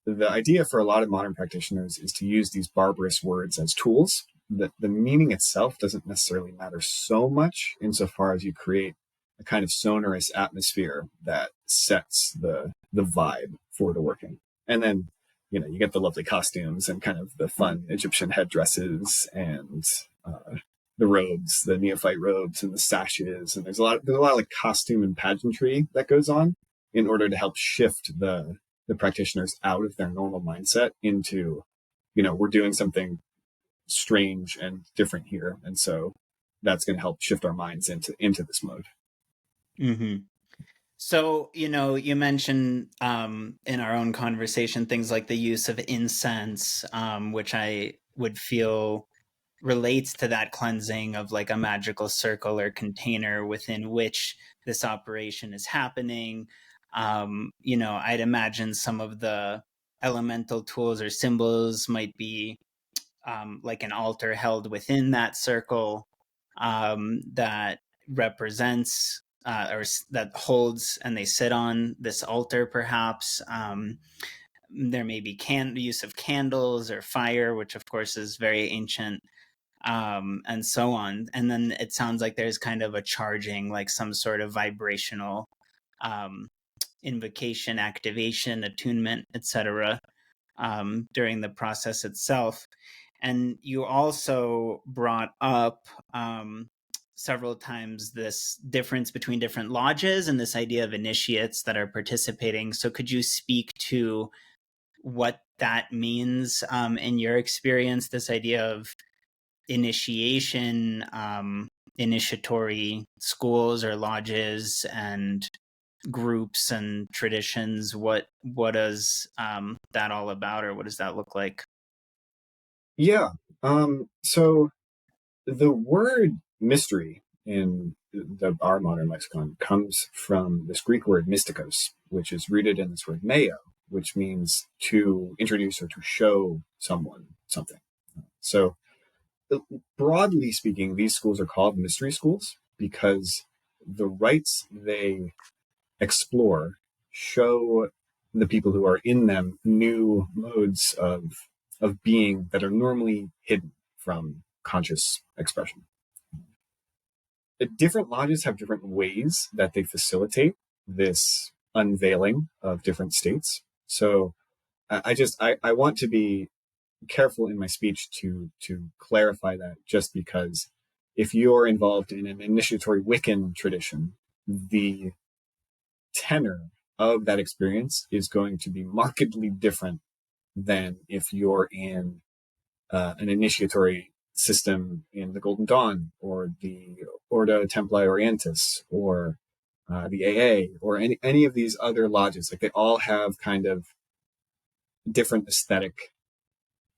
the idea for a lot of modern practitioners is to use these barbarous words as tools. The meaning itself doesn't necessarily matter so much insofar as you create a kind of sonorous atmosphere that sets the vibe for the working. And then, you get the lovely costumes and kind of the fun Egyptian headdresses and the robes, the neophyte robes and the sashes. And there's a lot of like costume and pageantry that goes on in order to help shift the practitioners out of their normal mindset into, we're doing something strange and different here. And so that's going to help shift our minds into this mode. So, you mentioned in our own conversation things like the use of incense, which I would feel relates to that cleansing of like a magical circle or container within which this operation is happening. I'd imagine some of the elemental tools or symbols might be like an altar held within that circle that represents or that holds, and they sit on this altar perhaps. There may be the use of candles or fire, which of course is very ancient, and so on. And then it sounds like there's kind of a charging, like some sort of vibrational invocation, activation, attunement, etc. During the process itself. And you also brought up several times this difference between different lodges and this idea of initiates that are participating. So could you speak to what that means in your experience, this idea of initiation, initiatory schools or lodges and groups and traditions? What is that all about, or what does that look like? Yeah. So the word mystery in our modern lexicon comes from this Greek word mystikos, which is rooted in this word meo, which means to introduce or to show someone something. So broadly speaking, these schools are called mystery schools because the rites they explore show the people who are in them new modes of being that are normally hidden from conscious expression. Different lodges have different ways that they facilitate this unveiling of different states. So I want to be careful in my speech to clarify that, just because if you're involved in an initiatory Wiccan tradition, the tenor of that experience is going to be markedly different than if you're in an initiatory system in the Golden Dawn or the Ordo Templi Orientis or the AA or any of these other lodges. Like, they all have kind of different aesthetic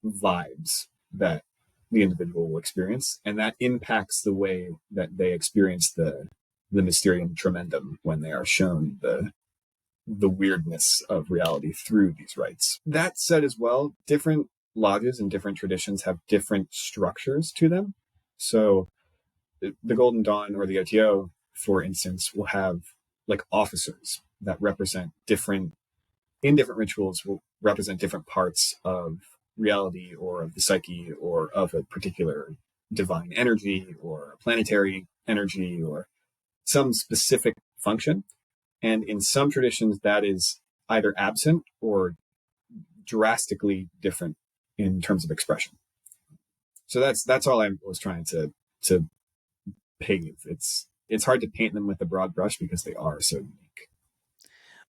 vibes that the individual will experience, and that impacts the way that they experience the mysterium tremendum when they are shown the weirdness of reality through these rites. That said, as well, different lodges and different traditions have different structures to them. So the Golden Dawn or the OTO, for instance, will have like officers that represent different rituals, will represent different parts of reality or of the psyche or of a particular divine energy or a planetary energy or some specific function. And in some traditions, that is either absent or drastically different in terms of expression. So that's all I was trying to to pave. It's hard to paint them with a broad brush because they are so unique.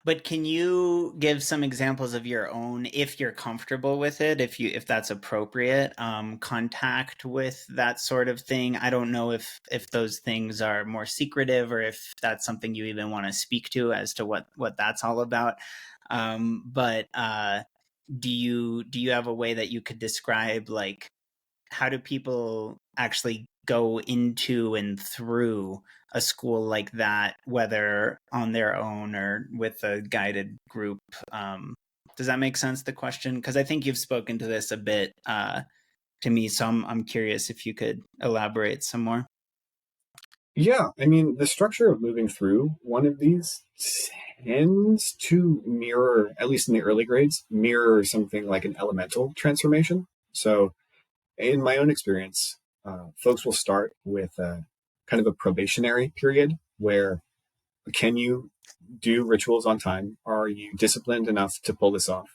But can you give some examples of your own, if you're comfortable with it, if that's appropriate, contact with that sort of thing? I don't know if those things are more secretive or if that's something you even want to speak to as to what that's all about. But do you have a way that you could describe, like, how do people actually go into and through a school like that, whether on their own or with a guided group? Does that make sense, the question? Because I think you've spoken to this a bit to me, so I'm curious if you could elaborate some more. Yeah, I mean, the structure of moving through one of these tends to mirror, at least in the early grades, mirror something like an elemental transformation. So in my own experience, folks will start with a kind of a probationary period where can you do rituals on time? Are you disciplined enough to pull this off?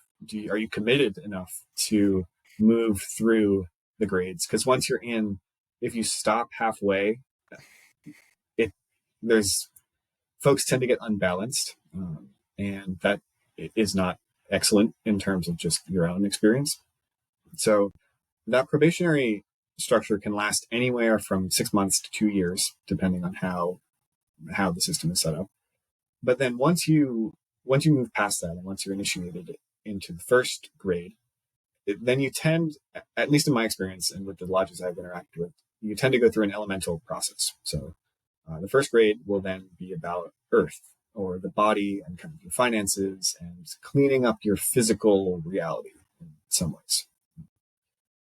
Are you committed enough to move through the grades? Because once you're in, if you stop halfway, it there's folks tend to get unbalanced, and that is not excellent in terms of just your own experience. So that probationary structure can last anywhere from 6 months to 2 years, depending on how the system is set up. But then once you move past that, and once you're initiated into the first grade, then you tend, at least in my experience and with the lodges I've interacted with, you tend to go through an elemental process. So the first grade will then be about earth, or the body, and kind of your finances, and cleaning up your physical reality in some ways.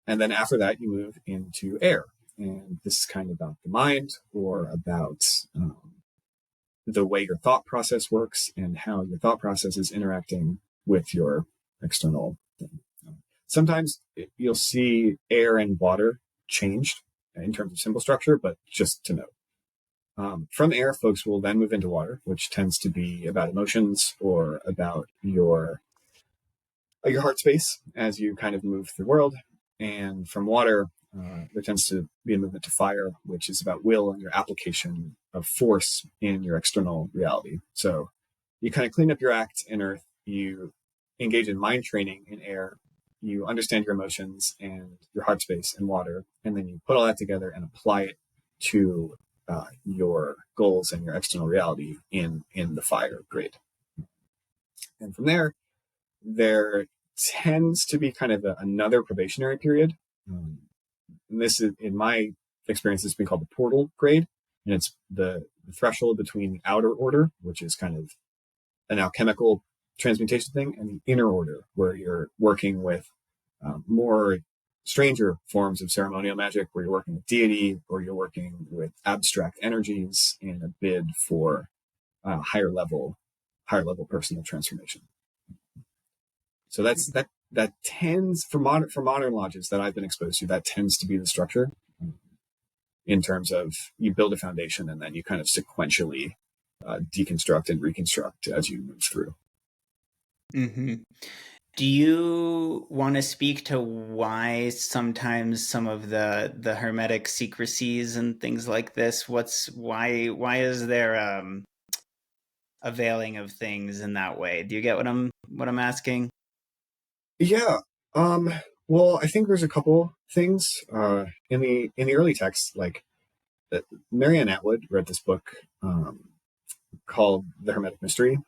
And then after that, you move into air. And this is kind of about the mind, or about the way your thought process works and how your thought process is interacting with your external thing. Sometimes you'll see air and water changed in terms of symbol structure, but just to note. From air, folks will then move into water, which tends to be about emotions or about your heart space as you kind of move through the world. And from water, there tends to be a movement to fire, which is about will and your application of force in your external reality. So you kind of clean up your act in earth, you engage in mind training in air, you understand your emotions and your heart space in water, and then you put all that together and apply it to your goals and your external reality in the fire grade. And from there tends to be kind of another probationary period. And this is, in my experience, it's been called the portal grade. And it's the threshold between the outer order, which is kind of an alchemical transmutation thing, and the inner order, where you're working with more stranger forms of ceremonial magic, where you're working with deity, or you're working with abstract energies in a bid for higher level personal transformation. So that tends, for modern lodges that I've been exposed to, that tends to be the structure, in terms of you build a foundation and then you kind of sequentially deconstruct and reconstruct as you move through. Mm-hmm. Do you want to speak to why sometimes some of the hermetic secrecies and things like this? Why is there a veiling of things in that way? Do you get what I'm asking? Yeah. Well, I think there's a couple things in the early texts, like Marianne Atwood wrote this book called The Hermetic Mystery,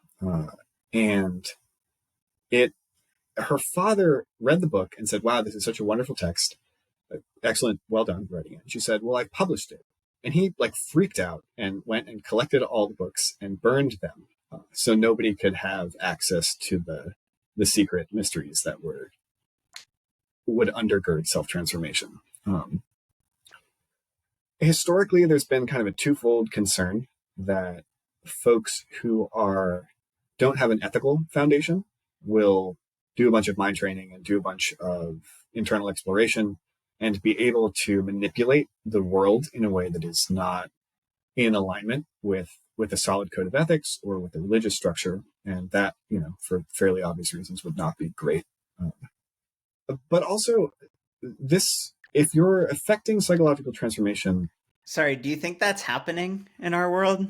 and her father read the book and said, "Wow, this is such a wonderful text, excellent, well done writing it." And she said, "Well, I published it," and he like freaked out and went and collected all the books and burned them, so nobody could have access to the secret mysteries that would undergird self-transformation. Historically, there's been kind of a twofold concern that folks who don't have an ethical foundation will do a bunch of mind training and do a bunch of internal exploration and be able to manipulate the world in a way that is not in alignment with a solid code of ethics or with a religious structure. And that, for fairly obvious reasons, would not be great. But also, if you're affecting psychological transformation Sorry, do you think that's happening in our world?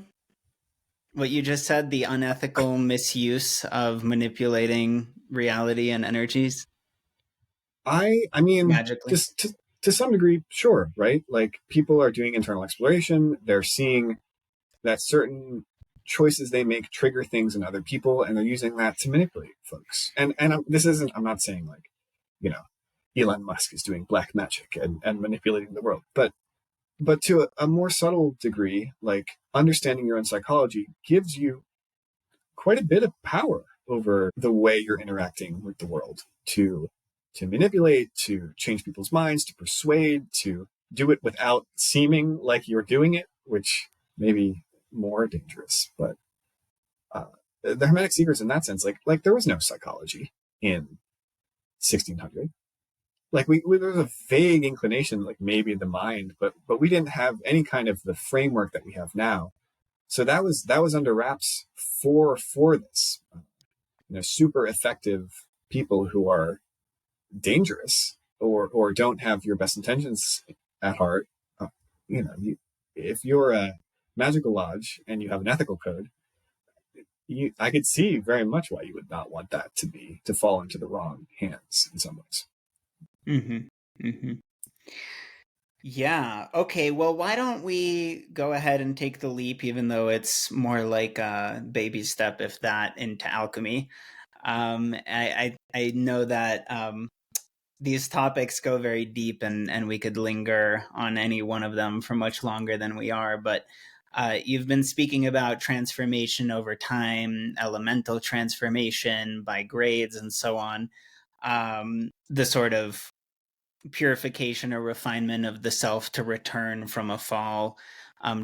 What you just said, the unethical misuse of manipulating reality and energies I mean, magically. just to some degree, sure, right? Like people are doing internal exploration. They're seeing that certain choices they make trigger things in other people, and they're using that to manipulate folks. And this isn't. I'm not saying like, you know, Elon Musk is doing black magic and manipulating the world, but to a more subtle degree, like understanding your own psychology gives you quite a bit of power over the way you're interacting with the world to manipulate, to change people's minds, to persuade, to do it without seeming like you're doing it, which may be more dangerous. But uh, the Hermetic seekers, in that sense, like there was no psychology in 1600. Like there was a vague inclination, like maybe the mind, but we didn't have any kind of the framework that we have now. So that was under wraps for this. Super effective people who are dangerous or don't have your best intentions at heart. Uh, if you're a magical lodge and you have an ethical code, I could see very much why you would not want that to fall into the wrong hands in some ways. Mm-hmm. Mm-hmm. Yeah. Okay. Well, why don't we go ahead and take the leap, even though it's more like a baby step, if that, into alchemy. I know that these topics go very deep, and we could linger on any one of them for much longer than we are. But you've been speaking about transformation over time, elemental transformation by grades, and so on. The sort of purification or refinement of the self to return from a fall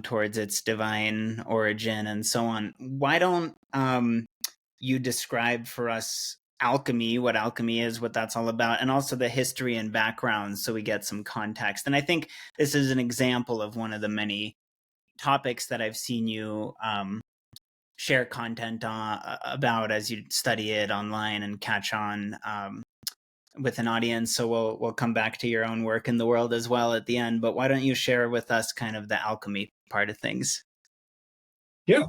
towards its divine origin, and so on. Why don't you describe for us alchemy, what alchemy is, what that's all about, and also the history and background so we get some context? And I think this is an example of one of the many topics that I've seen you share content about as you study it online and catch on with an audience. So we'll come back to your own work in the world as well at the end. But why don't you share with us kind of the alchemy part of things? Yeah.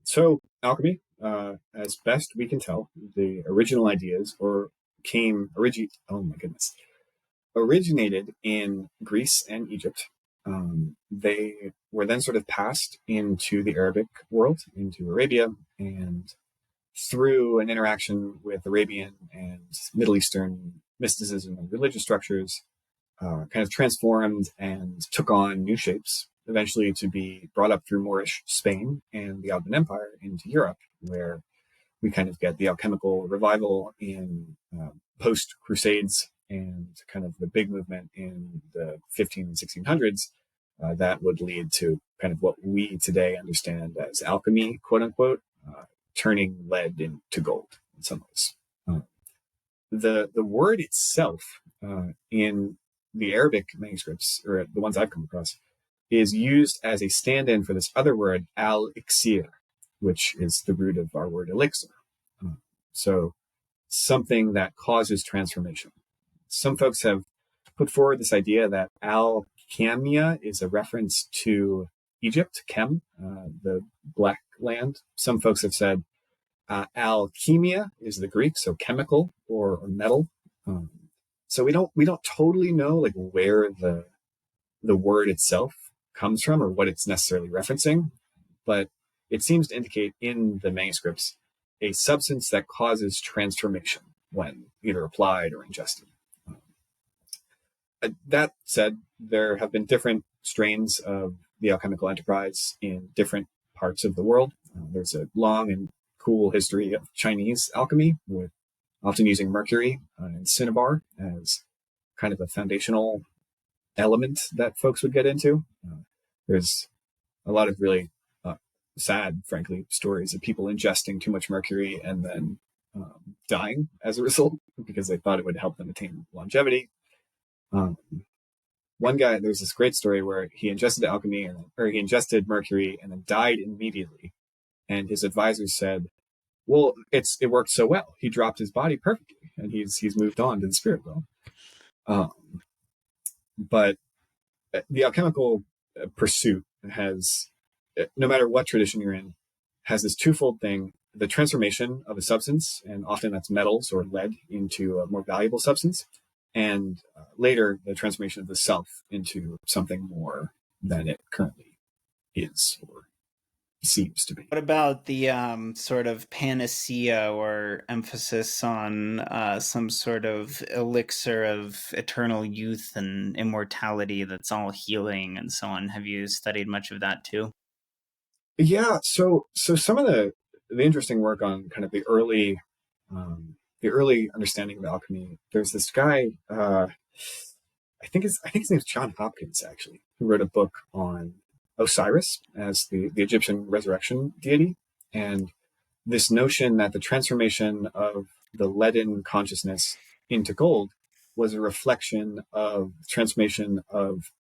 So alchemy, as best we can tell, the original ideas oh my goodness, originated in Greece and Egypt. They were then sort of passed into the Arabic world, into Arabia, and through an interaction with Arabian and Middle Eastern mysticism and religious structures, kind of transformed and took on new shapes, eventually to be brought up through Moorish Spain and the Ottoman Empire into Europe, where we kind of get the alchemical revival in post Crusades and kind of the big movement in the 15 and 1600s that would lead to kind of what we today understand as alchemy, quote unquote, turning lead into gold in some ways. The word itself in the Arabic manuscripts, or the ones I've come across, is used as a stand-in for this other word, al-iksir, which is the root of our word elixir. So something that causes transformation. Some folks have put forward this idea that alchemia is a reference to Egypt, Chem, the black land. Some folks have said alchemia is the Greek, so chemical or metal. So we don't totally know like where the word itself comes from or what it's necessarily referencing, but it seems to indicate in the manuscripts a substance that causes transformation when either applied or ingested. That said, there have been different strains of the alchemical enterprise in different parts of the world. There's a long and cool history of Chinese alchemy, with often using mercury and cinnabar as kind of a foundational element that folks would get into. There's a lot of really sad, frankly, stories of people ingesting too much mercury and then dying as a result because they thought it would help them attain longevity. One guy, there's this great story where he ingested alchemy or he ingested mercury and then died immediately. And his advisors said, well, it worked so well. He dropped his body perfectly and he's moved on to the spirit realm. But the alchemical pursuit has, no matter what tradition you're in, has this twofold thing: the transformation of a substance, and often that's metals or lead, into a more valuable substance, and later the transformation of the self into something more than it currently is or seems to be. What about the sort of panacea or emphasis on some sort of elixir of eternal youth and immortality that's all healing and so on? Have you studied much of that too? Yeah, so some of the interesting work on kind of the early understanding of alchemy. There's this guy, I think his name's John Hopkins, actually, who wrote a book on Osiris as the Egyptian resurrection deity, and this notion that the transformation of the leaden consciousness into gold was a reflection of transformation of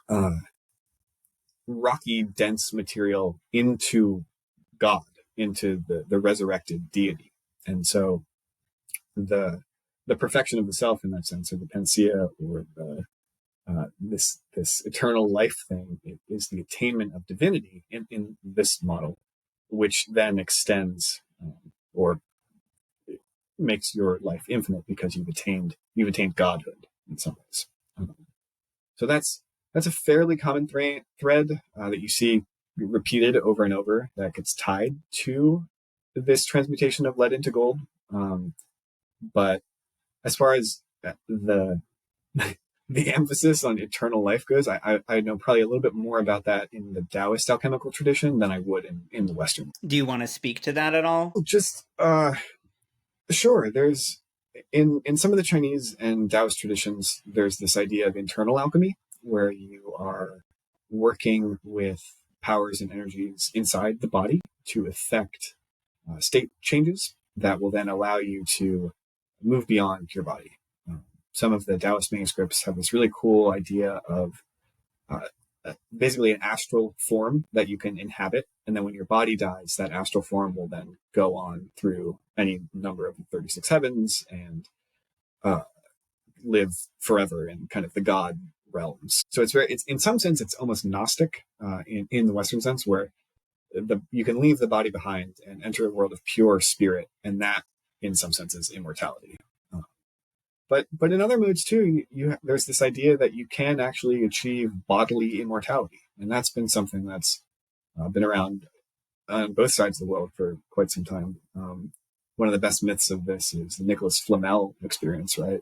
uh, rocky, dense material into God, into the resurrected deity. And so the perfection of the self, in that sense, or the panacea, or this eternal life thing, is the attainment of divinity in this model, which then extends, or makes your life infinite because you've attained godhood in some ways. Um, so that's a fairly common thread that you see repeated over and over, that gets tied to this transmutation of lead into gold. But as far as the the emphasis on eternal life goes, I know probably a little bit more about that in the Taoist alchemical tradition than I would in the Western. Do you want to speak to that at all? Just sure. There's in some of the Chinese and Taoist traditions, there's this idea of internal alchemy, where you are working with powers and energies inside the body to affect state changes that will then allow you to move beyond your body. Some of the Taoist manuscripts have this really cool idea of uh, basically an astral form that you can inhabit. And then when your body dies, that astral form will then go on through any number of 36 heavens and uh, live forever in kind of the God realms. So it's in some sense, it's almost Gnostic in the Western sense, where you can leave the body behind and enter a world of pure spirit. And that, in some sense, is immortality. But in other moods too, there's this idea that you can actually achieve bodily immortality, and that's been something that's been around on both sides of the world for quite some time. One of the best myths of this is the Nicholas Flamel experience, right?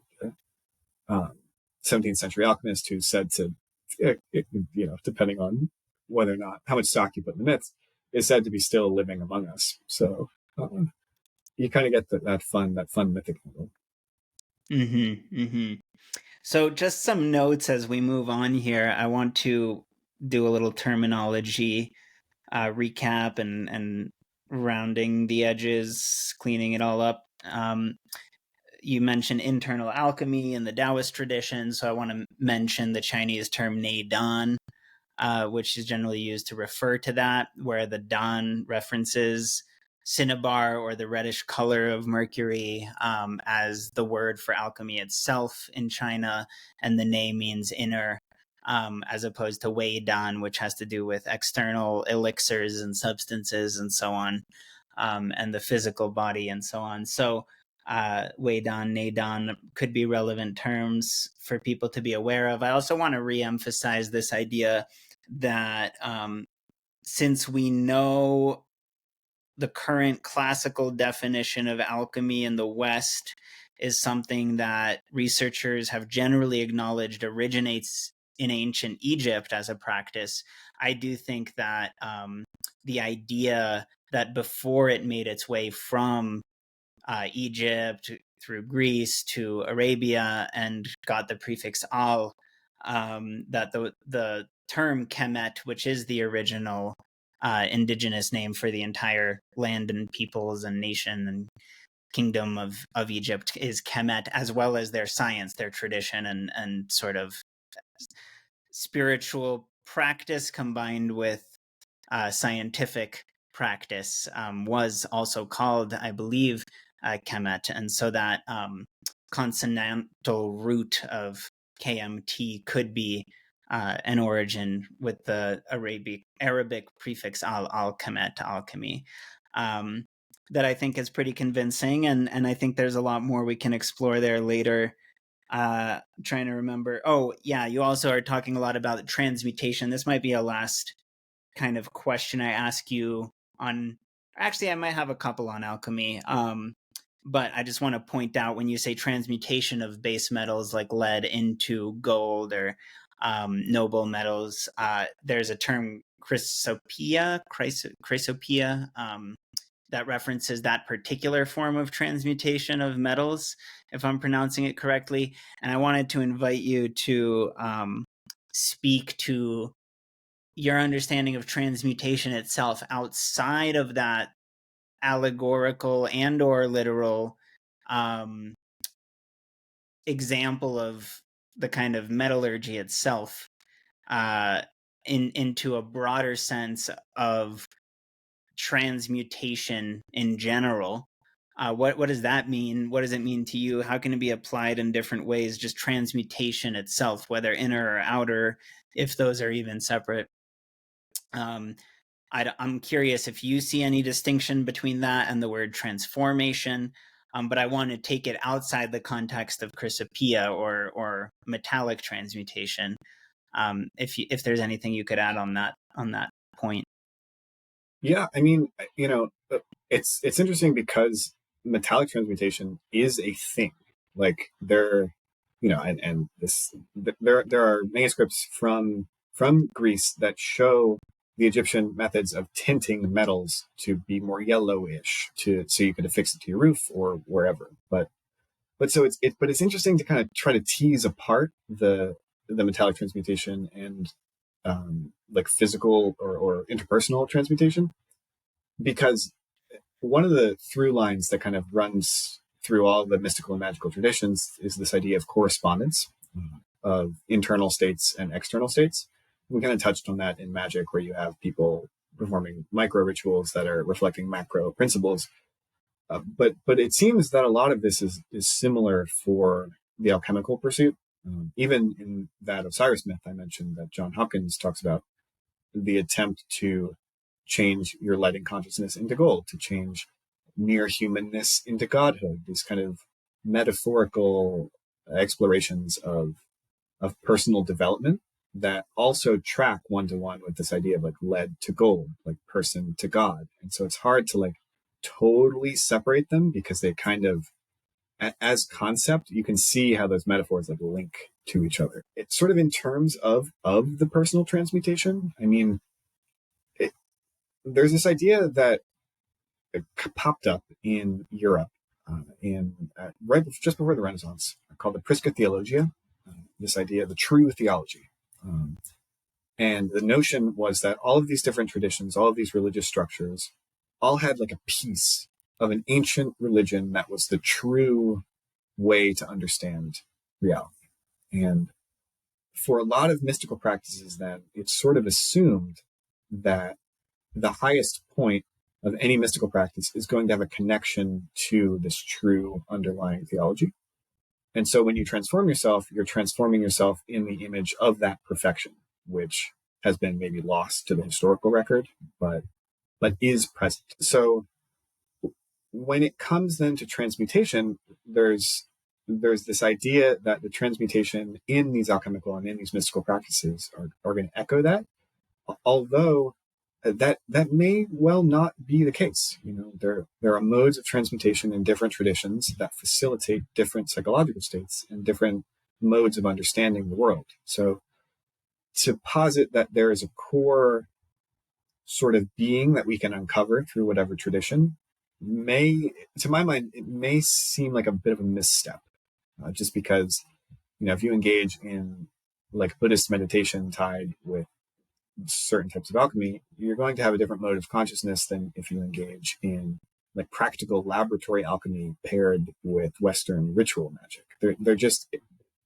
17th century alchemist who's said to, depending on whether or not how much stock you put in the myths, is said to be still living among us. So you kind of get that fun mythic level. Mm-hmm. Mm-hmm. So just some notes as we move on here. I want to do a little terminology recap and rounding the edges, cleaning it all up. You mentioned internal alchemy in the Taoist tradition, so I want to mention the Chinese term "nei dan," which is generally used to refer to that, where the dan references cinnabar or the reddish color of mercury as the word for alchemy itself in China, and the nei means inner, as opposed to wei dan, which has to do with external elixirs and substances and so on, and the physical body and so on. So wei dan, nei dan could be relevant terms for people to be aware of. I also want to re-emphasize this idea that since we know the current classical definition of alchemy in the West is something that researchers have generally acknowledged originates in ancient Egypt as a practice, I do think that the idea that before it made its way from Egypt through Greece to Arabia and got the prefix al, that the term Kemet, which is the original indigenous name for the entire land and peoples and nation and kingdom of Egypt, is Kemet, as well as their science, their tradition, and sort of spiritual practice combined with scientific practice, was also called, I believe, Kemet. And so that consonantal root of KMT could be an origin with the Arabic prefix al-kemet, alchemy, that I think is pretty convincing. And I think there's a lot more we can explore there later. Trying to remember. Oh, yeah, you also are talking a lot about transmutation. This might be a last kind of question I ask you on. Actually, I might have a couple on alchemy. But I just want to point out, when you say transmutation of base metals like lead into gold or noble metals, there's a term chrysopia, that references that particular form of transmutation of metals, if I'm pronouncing it correctly. And I wanted to invite you to speak to your understanding of transmutation itself outside of that allegorical and or literal example of the kind of metallurgy itself, into a broader sense of transmutation in general. What does that mean? What does it mean to you? How can it be applied in different ways? Just transmutation itself, whether inner or outer, if those are even separate. I'm curious if you see any distinction between that and the word transformation, but I want to take it outside the context of chrysopia or metallic transmutation. If there's anything you could add on that point. Yeah, I mean, it's interesting because metallic transmutation is a thing. Like there, and this there are manuscripts from Greece that show the Egyptian methods of tinting metals to be more yellowish, so you could affix it to your roof or wherever. But so it's interesting to kind of try to tease apart the metallic transmutation and like physical or interpersonal transmutation, because one of the through lines that kind of runs through all the mystical and magical traditions is this idea of correspondence of internal states and external states. We kind of touched on that in magic, where you have people performing micro rituals that are reflecting macro principles. But it seems that a lot of this is similar for the alchemical pursuit. Even in that Osiris myth I mentioned that John Hopkins talks about, the attempt to change your light and consciousness into gold, to change mere humanness into godhood, these kind of metaphorical explorations of personal development that also track one-to-one with this idea of like lead to gold, like person to God. And so it's hard to like totally separate them, because they kind of, as concept, you can see how those metaphors like link to each other. It's sort of in terms of the personal transmutation. I mean, there's this idea that popped up in Europe just before the Renaissance, called the Prisca Theologia. This idea of the true theology, and the notion was that all of these different traditions, all of these religious structures, all had like a piece of an ancient religion that was the true way to understand reality. And for a lot of mystical practices, then it's sort of assumed that the highest point of any mystical practice is going to have a connection to this true underlying theology. And so when you transform yourself, you're transforming yourself in the image of that perfection, which has been maybe lost to the historical record, but is present. So when it comes then to transmutation, there's this idea that the transmutation in these alchemical and in these mystical practices are going to echo that, although that may well not be the case. There are modes of transmutation in different traditions that facilitate different psychological states and different modes of understanding the world. So to posit that there is a core sort of being that we can uncover through whatever tradition to my mind, it may seem like a bit of a misstep, just because, if you engage in like Buddhist meditation tied with certain types of alchemy, you're going to have a different mode of consciousness than if you engage in like practical laboratory alchemy paired with Western ritual magic. They're just,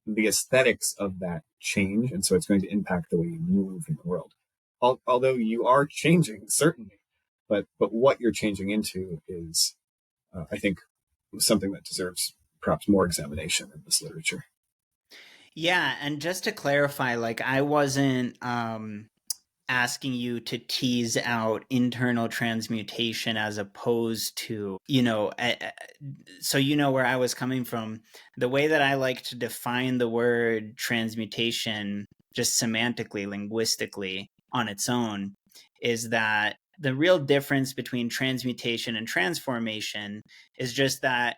the aesthetics of that change, and so it's going to impact the way you move in the world. Although you are changing, certainly, but what you're changing into is, I think, something that deserves perhaps more examination in this literature. Yeah, and just to clarify, like I wasn't asking you to tease out internal transmutation as opposed to, so you know where I was coming from. The way that I like to define the word transmutation, just semantically, linguistically, on its own, is that the real difference between transmutation and transformation is just that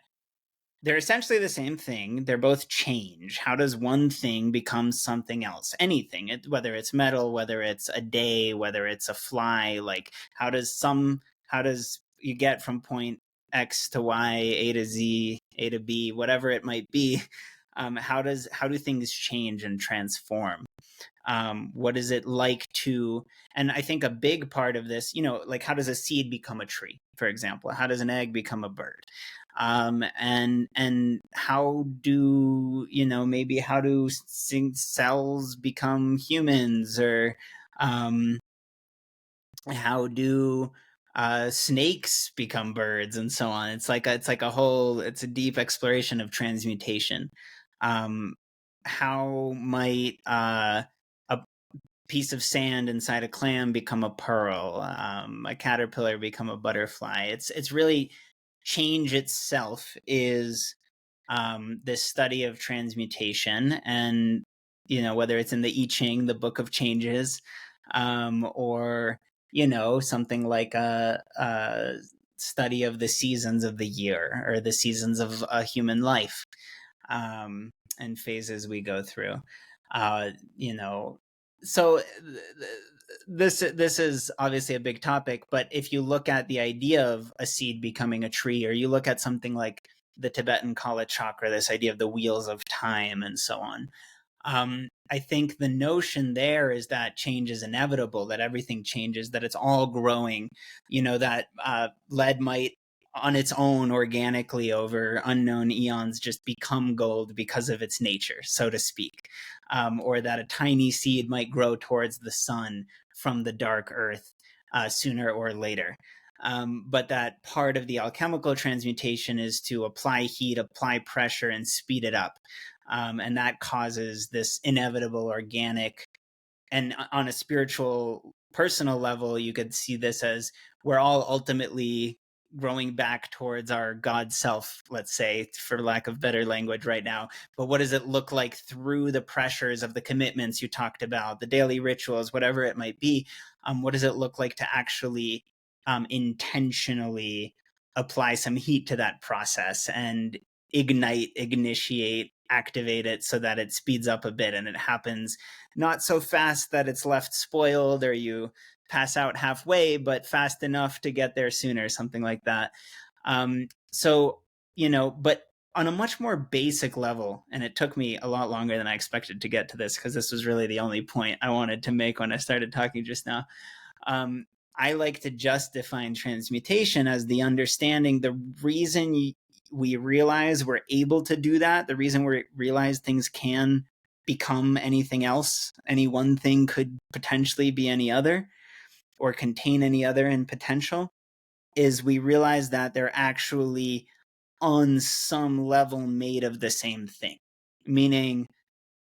they're essentially the same thing. They're both change. How does one thing become something else? Anything, whether it's metal, whether it's a day, whether it's a fly, like how does you get from point X to Y, A to Z, A to B, whatever it might be? How do things change and transform? What is it like to, and I think a big part of this, like how does a seed become a tree, for example? How does an egg become a bird? And how do, maybe how do cells become humans, or how do snakes become birds, and so on. It's like it's a deep exploration of transmutation. How might a piece of sand inside a clam become a pearl, a caterpillar become a butterfly? It's really change itself is this study of transmutation. And whether it's in the I Ching, the Book of Changes, or something like a study of the seasons of the year, or the seasons of a human life, and phases we go through. uh, you know so this is obviously a big topic, but if you look at the idea of a seed becoming a tree, or you look at something like the Tibetan Kala Chakra, this idea of the wheels of time and so on, I think the notion there is that change is inevitable, that everything changes, that it's all growing, that lead might on its own organically over unknown eons just become gold because of its nature, so to speak, or that a tiny seed might grow towards the sun from the dark earth sooner or later. But that part of the alchemical transmutation is to apply heat, apply pressure, and speed it up. And that causes this inevitable organic, and on a spiritual personal level, you could see this as we're all ultimately growing back towards our God self, let's say, for lack of better language right now. But what does it look like through the pressures of the commitments you talked about, the daily rituals, whatever it might be? What does it look like to actually intentionally apply some heat to that process and initiate, activate it so that it speeds up a bit, and it happens not so fast that it's left spoiled or you pass out halfway, but fast enough to get there sooner, something like that. So, but on a much more basic level, and it took me a lot longer than I expected to get to this, because this was really the only point I wanted to make when I started talking just now. I like to just define transmutation as the understanding, the reason we realize we're able to do that, the reason we realize things can become anything else, any one thing could potentially be any other or contain any other in potential, is we realize that they're actually on some level made of the same thing. Meaning,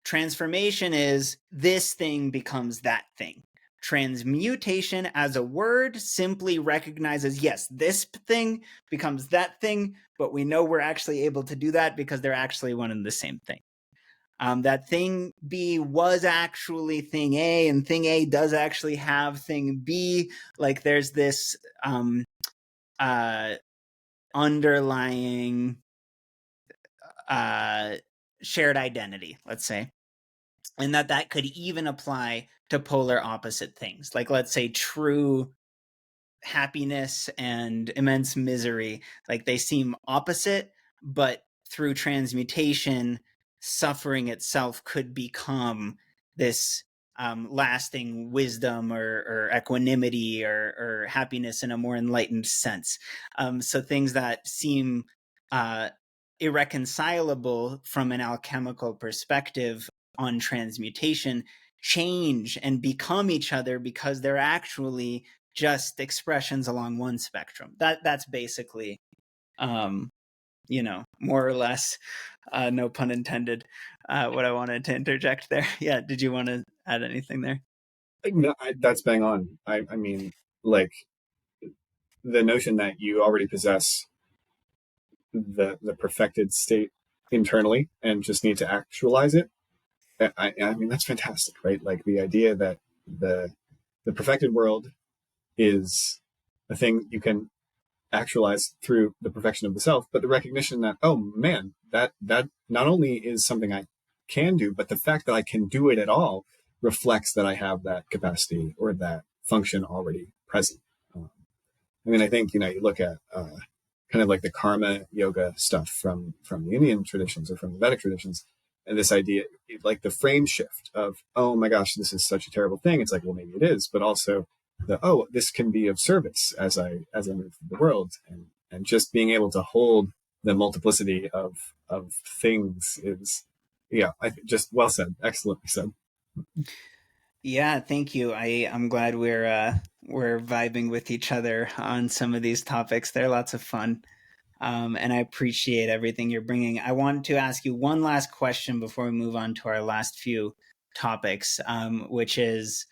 transformation is this thing becomes that thing. Transmutation as a word simply recognizes, yes, this thing becomes that thing, but we know we're actually able to do that because they're actually one and the same thing. That thing B was actually thing A, and thing A does actually have thing B. Like there's this underlying shared identity, let's say, and that could even apply to polar opposite things. Like, let's say true happiness and immense misery, like they seem opposite, but through transmutation, suffering itself could become this lasting wisdom, or equanimity, or happiness in a more enlightened sense. So things that seem irreconcilable from an alchemical perspective on transmutation change and become each other because they're actually just expressions along one spectrum. That's basically, more or less, no pun intended, what I wanted to interject there. Yeah, did you want to add anything there? No, that's bang on. I mean, like the notion that you already possess the perfected state internally and just need to actualize it. I mean, that's fantastic, right? Like the idea that the the perfected world is a thing you can actualize through the perfection of the self, but the recognition that, oh man, that not only is something I can do, but the fact that I can do it at all reflects that I have that capacity or that function already present. I mean, I think, you look at kind of like the karma yoga stuff from the Indian traditions or from the Vedic traditions, and this idea, like the frame shift of, oh my gosh, this is such a terrible thing. It's like, well, maybe it is, but also this can be of service as I move through the world, and just being able to hold the multiplicity of things is, yeah, just well said, excellently said. Yeah, thank you. I'm glad we're vibing with each other on some of these topics. They're lots of fun. And I appreciate everything you're bringing. I want to ask you one last question before we move on to our last few topics, which is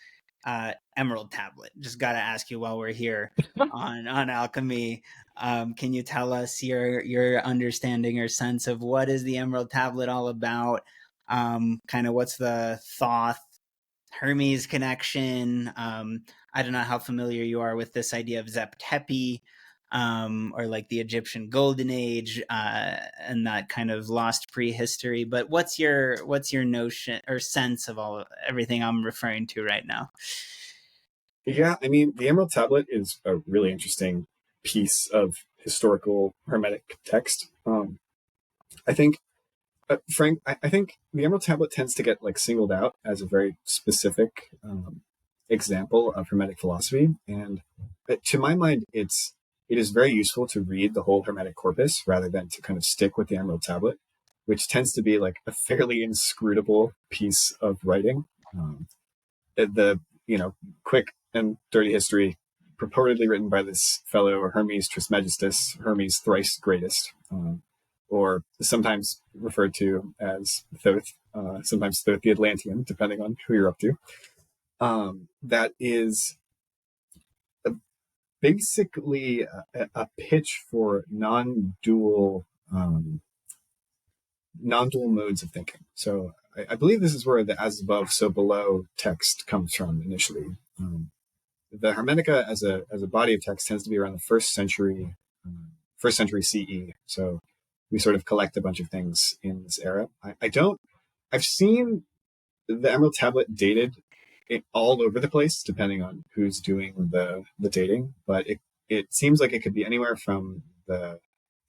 Emerald Tablet. Just got to ask you while we're here on alchemy. Can you tell us your understanding or sense of what is the Emerald Tablet all about? Kind of what's the Thoth Hermes connection? I don't know how familiar you are with this idea of Zep Tepi, or like the Egyptian Golden Age, and that kind of lost prehistory. But what's your notion or sense of everything I'm referring to right now? Yeah, I mean, the Emerald Tablet is a really interesting piece of historical Hermetic text. I think, Frank, I think the Emerald Tablet tends to get like singled out as a very specific example of Hermetic philosophy, and to my mind, it is very useful to read the whole Hermetic corpus rather than to kind of stick with the Emerald Tablet, which tends to be like a fairly inscrutable piece of writing. The quick and dirty history purportedly written by this fellow Hermes Trismegistus, Hermes thrice greatest, or sometimes referred to as Thoth, sometimes Thoth the Atlantean, depending on who you're up to. That is basically a pitch for non-dual modes of thinking. So I believe this is where the as above, so below text comes from initially. The Hermetica as a body of text tends to be around the first century CE. So we sort of collect a bunch of things in this era. I've seen the Emerald Tablet dated all over the place, depending on who's doing the dating. But it seems like it could be anywhere from the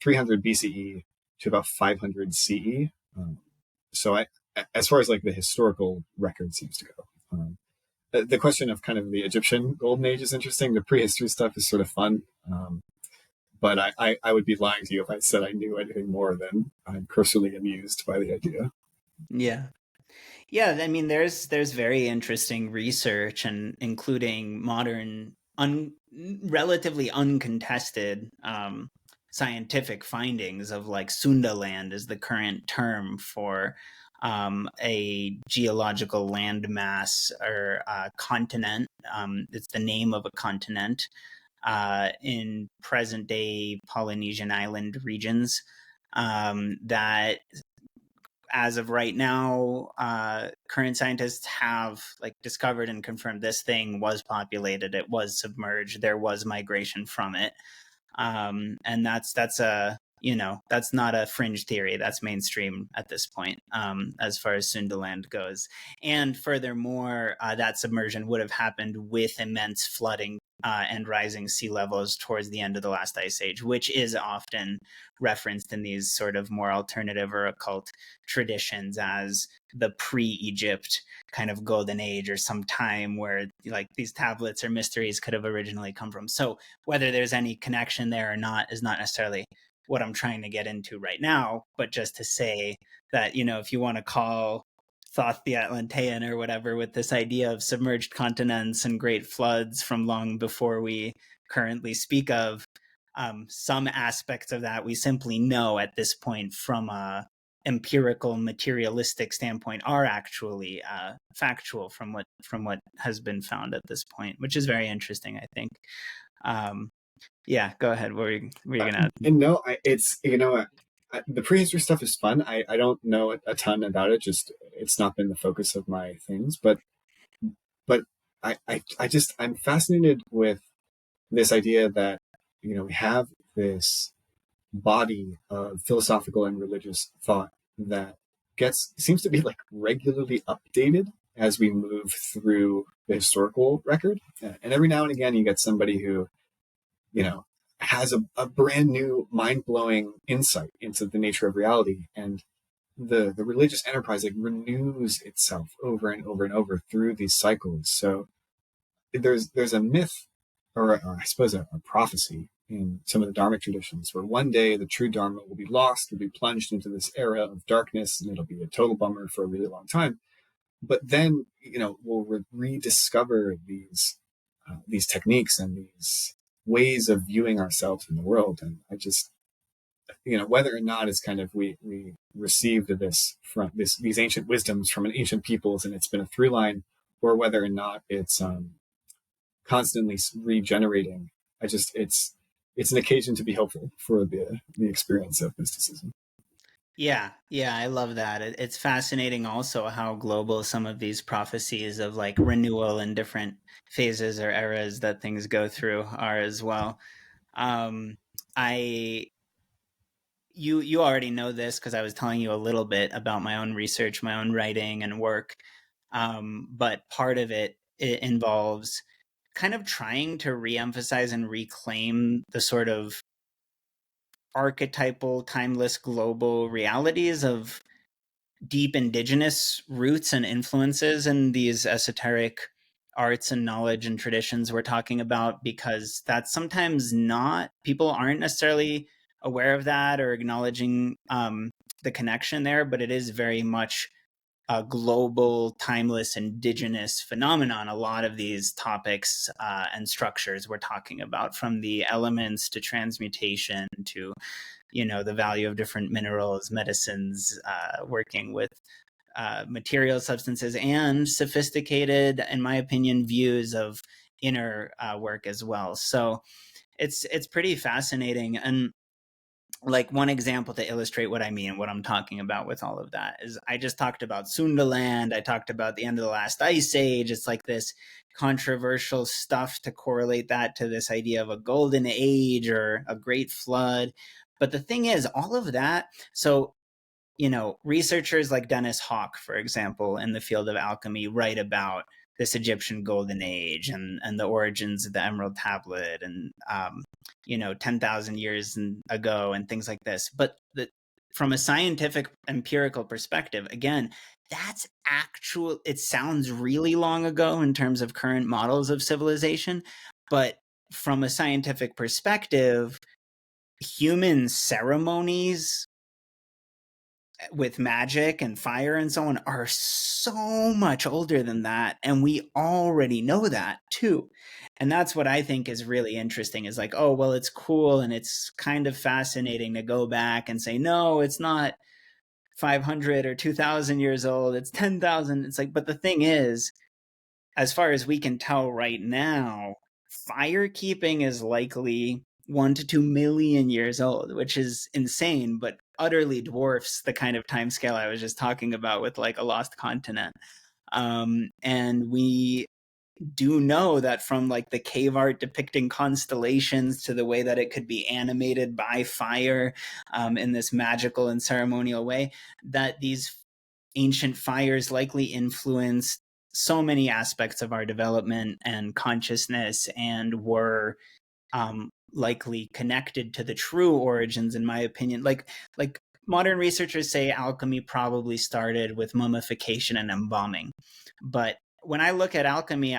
300 BCE to about 500 CE. So as far as like the historical record seems to go. The question of kind of the Egyptian golden age is interesting. The prehistory stuff is sort of fun. But I would be lying to you if I said I knew anything more than I'm personally amused by the idea. Yeah. Yeah, I mean, there's very interesting research, and including modern, relatively uncontested scientific findings of like Sundaland is the current term for a geological landmass or continent. It's the name of a continent in present day Polynesian island regions, that as of right now, current scientists have like discovered and confirmed this thing was populated. It was submerged. There was migration from it, and that's a that's not a fringe theory. That's mainstream at this point, as far as Sundaland goes. And furthermore, that submersion would have happened with immense flooding. And rising sea levels towards the end of the last ice age, which is often referenced in these sort of more alternative or occult traditions as the pre-Egypt kind of golden age, or some time where like these tablets or mysteries could have originally come from. So whether there's any connection there or not is not necessarily what I'm trying to get into right now, but just to say that, if you want to call Thoth the Atlantean or whatever, with this idea of submerged continents and great floods from long before we currently speak of, some aspects of that we simply know at this point from empirical materialistic standpoint are actually factual from what has been found at this point, which is very interesting, I think. Yeah, go ahead. What were you gonna add? And no, it's, the prehistory stuff is fun. I don't know a ton about it. Just it's not been the focus of my things, but I'm fascinated with this idea that we have this body of philosophical and religious thought that seems to be like regularly updated as we move through the historical record. And every now and again, you get somebody who, has a brand new mind blowing insight into the nature of reality. And the religious enterprise like renews itself over and over and over through these cycles. So there's a myth, or I suppose a prophecy in some of the Dharmic traditions, where one day the true Dharma will be lost, will be plunged into this era of darkness, and it'll be a total bummer for a really long time. But then, we'll rediscover these techniques and these ways of viewing ourselves in the world. And I just, whether or not it's kind of we received this from these ancient wisdoms from an ancient peoples, and it's been a through line, or whether or not it's constantly regenerating. It's an occasion to be hopeful for the experience of mysticism. Yeah, I love that. It's fascinating also how global some of these prophecies of like renewal in different phases or eras that things go through are as well. Um, I you already know this because I was telling you a little bit about my own research, my own writing and work. But part of it involves kind of trying to reemphasize and reclaim the sort of archetypal, timeless, global realities of deep indigenous roots and influences in these esoteric arts and knowledge and traditions we're talking about, because that's sometimes not, people aren't necessarily aware of that or acknowledging the connection there, but it is very much a global, timeless, indigenous phenomenon. A lot of these topics and structures we're talking about, from the elements to transmutation to, the value of different minerals, medicines, working with material substances, and sophisticated, in my opinion, views of inner work as well. So it's pretty fascinating. And like one example to illustrate what I mean, what I'm talking about with all of that, is I just talked about Sundaland. I talked about the end of the last ice age. It's like this controversial stuff to correlate that to this idea of a golden age or a great flood. But the thing is, all of that, so, researchers like Dennis Hawk, for example, in the field of alchemy, write about this Egyptian golden age and the origins of the Emerald Tablet and 10,000 years ago and things like this. But from a scientific empirical perspective, again, that's actual, it sounds really long ago in terms of current models of civilization, but from a scientific perspective, human ceremonies with magic and fire and so on are so much older than that, and we already know that too. And that's what I think is really interesting, is like, oh well, it's cool and it's kind of fascinating to go back and say, no, it's not 500 or 2000 years old, it's 10,000. It's like, but the thing is, as far as we can tell right now, fire keeping is likely 1 to 2 million years old, which is insane, but utterly dwarfs the kind of time scale I was just talking about with like a lost continent. And we do know that from like the cave art depicting constellations to the way that it could be animated by fire in this magical and ceremonial way, that these ancient fires likely influenced so many aspects of our development and consciousness, and were likely connected to the true origins, in my opinion. Like modern researchers say alchemy probably started with mummification and embalming, but when I look at alchemy,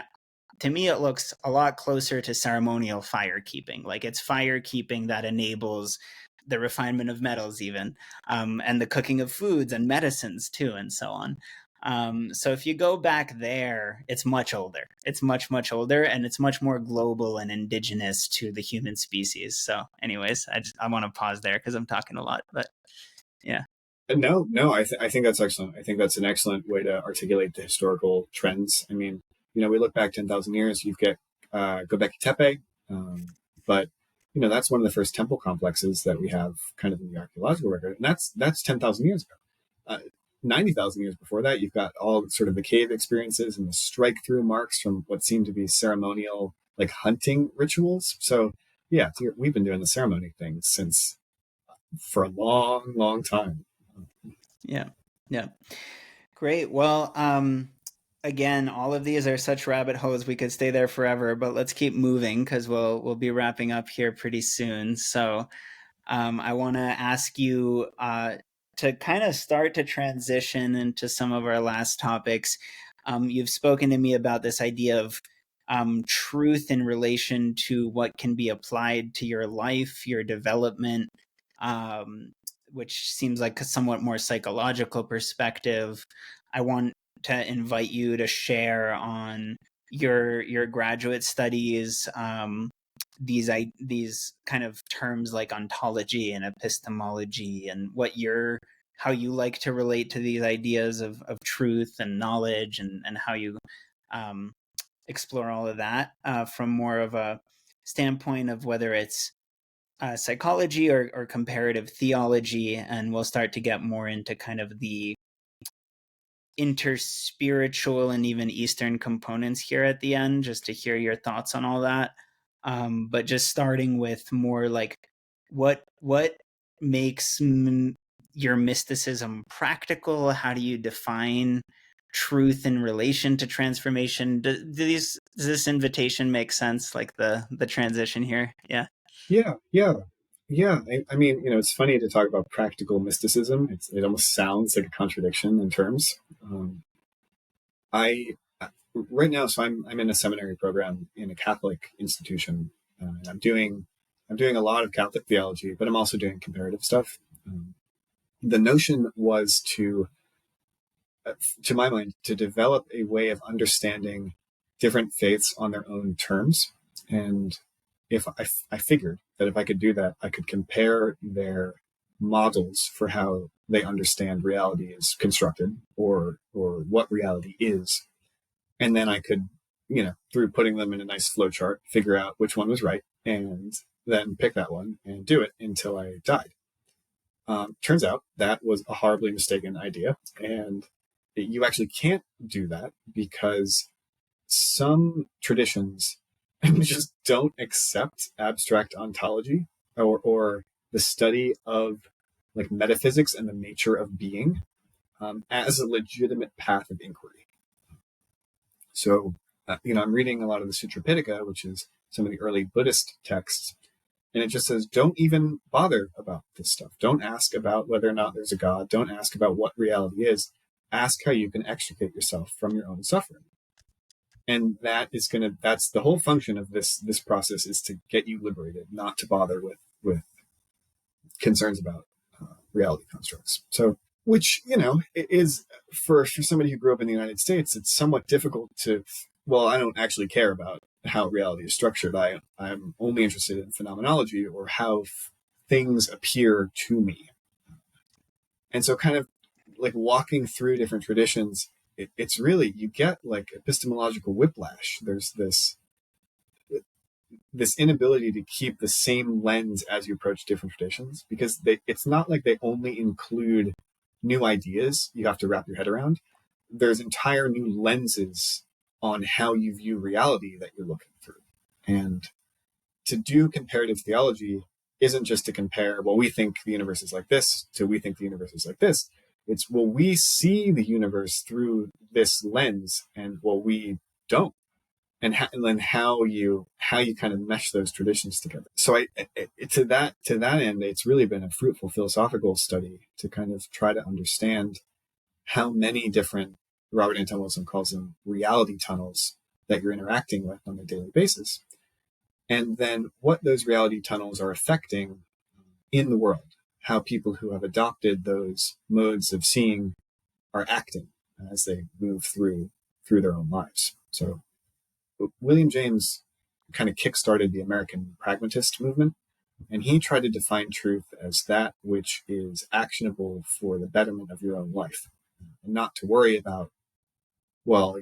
to me it looks a lot closer to ceremonial fire keeping. Like it's fire keeping that enables the refinement of metals even, and the cooking of foods and medicines too, and so on. So if you go back there, it's much older. It's much, much older, and it's much more global and indigenous to the human species. So anyways, I want to pause there because I'm talking a lot, but yeah. No, I think that's excellent. I think that's an excellent way to articulate the historical trends. I mean, we look back 10,000 years, you've got Göbekli Tepe, but that's one of the first temple complexes that we have kind of in the archaeological record, and that's 10,000 years ago. 90,000 years before that, you've got all sort of the cave experiences and the strike through marks from what seem to be ceremonial, like hunting rituals. So yeah, we've been doing the ceremony thing since for a long, long time. Yeah. Yeah. Great. Well, again, all of these are such rabbit holes we could stay there forever, but let's keep moving because we'll be wrapping up here pretty soon. So I want to ask you to kind of start to transition into some of our last topics. You've spoken to me about this idea of truth in relation to what can be applied to your life, your development, um, which seems like a somewhat more psychological perspective. I want to invite you to share on your graduate studies, these kind of terms like ontology and epistemology, and how you like to relate to these ideas of truth and knowledge, and how you um, explore all of that from more of a standpoint of whether it's psychology or comparative theology. And we'll start to get more into kind of the interspiritual and even Eastern components here at the end, just to hear your thoughts on all that. But just starting with more like what makes your mysticism practical? How do you define truth in relation to transformation? Does this invitation make sense? Like the transition here? Yeah. Yeah, yeah, yeah. I mean, it's funny to talk about practical mysticism. It almost sounds like a contradiction in terms. I right now, so I'm in a seminary program in a Catholic institution, and I'm doing a lot of Catholic theology, but I'm also doing comparative stuff. The notion was to my mind, to develop a way of understanding different faiths on their own terms. And if I figured that if I could do that, I could compare their models for how they understand reality is constructed, or what reality is. And then I could, through putting them in a nice flow chart, figure out which one was right, and then pick that one and do it until I died. Turns out that was a horribly mistaken idea. And you actually can't do that because some traditions just don't accept abstract ontology, or the study of like metaphysics and the nature of being, as a legitimate path of inquiry. So, I'm reading a lot of the Sutra Pitaka, which is some of the early Buddhist texts, and it just says, don't even bother about this stuff. Don't ask about whether or not there's a God. Don't ask about what reality is. Ask how you can extricate yourself from your own suffering. And that's the whole function of this process, is to get you liberated, not to bother with concerns about reality constructs. So, which, is for somebody who grew up in the United States, it's somewhat difficult well, I don't actually care about how reality is structured. I'm only interested in phenomenology, or how things appear to me. And so kind of like walking through different traditions, it's really, you get like epistemological whiplash. There's this inability to keep the same lens as you approach different traditions, because it's not like they only include new ideas you have to wrap your head around. There's entire new lenses on how you view reality that you're looking through. And to do comparative theology isn't just to compare, well, we think the universe is like this, to we think the universe is like this. It's, well, we see the universe through this lens, and well, we don't. And then how you kind of mesh those traditions together. So to that end, it's really been a fruitful philosophical study to kind of try to understand how many different, Robert Anton Wilson calls them, reality tunnels that you're interacting with on a daily basis, and then what those reality tunnels are affecting in the world, how people who have adopted those modes of seeing are acting as they move through their own lives. So William James kind of kickstarted the American pragmatist movement, And he tried to define truth as that which is actionable for the betterment of your own life, and not to worry about, well,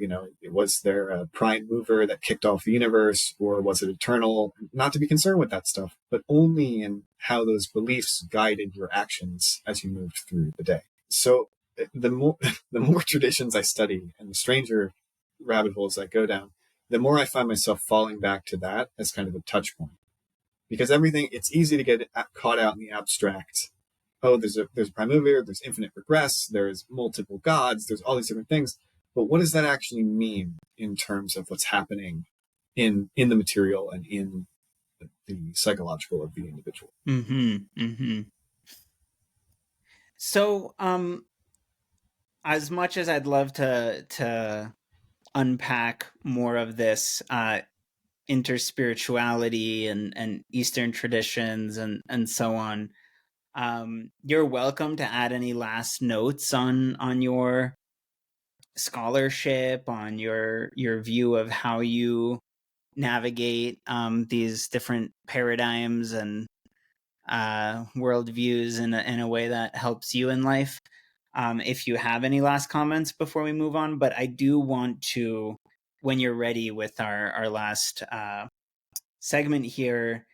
was there a prime mover that kicked off the universe, or was it eternal? Not to be concerned with that stuff, but only in how those beliefs guided your actions as you moved through the day. So the more the more traditions I study and the stranger rabbit holes I go down, the more I find myself falling back to that as kind of a touch point. Because it's easy to get caught out in the abstract. Oh, there's a prime mover, there's infinite regress, there's multiple gods, there's all these different things. But what does that actually mean in terms of what's happening in the material and in the psychological of the individual? Mm-hmm. Mm-hmm. So, as much as I'd love to unpack more of this interspirituality and Eastern traditions and so on, you're welcome to add any last notes on your scholarship, on your view of how you navigate these different paradigms and worldviews in a way that helps you in life. If you have any last comments before we move on, but I do want to, when you're ready with our last segment here,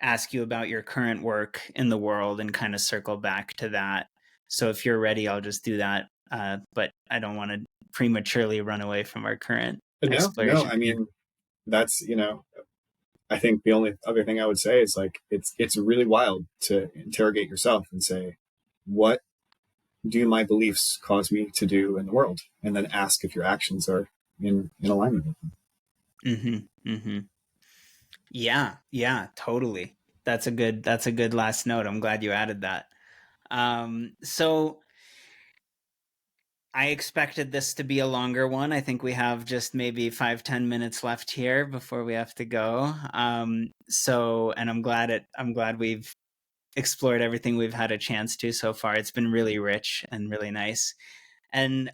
ask you about your current work in the world and kind of circle back to that. So if you're ready, I'll just do that. But I don't want to prematurely run away from our current No, exploration I here. mean, that's, I think the only other thing I would say is like, it's really wild to interrogate yourself and say, what do my beliefs cause me to do in the world? And then ask if your actions are in alignment with them. Mm-hmm. Mm-hmm. Yeah, totally. That's a good last note. I'm glad you added that. So I expected this to be a longer one. I think we have just maybe 5-10 minutes left here before we have to go. And I'm glad we've explored everything we've had a chance to so far. It's been really rich and really nice. And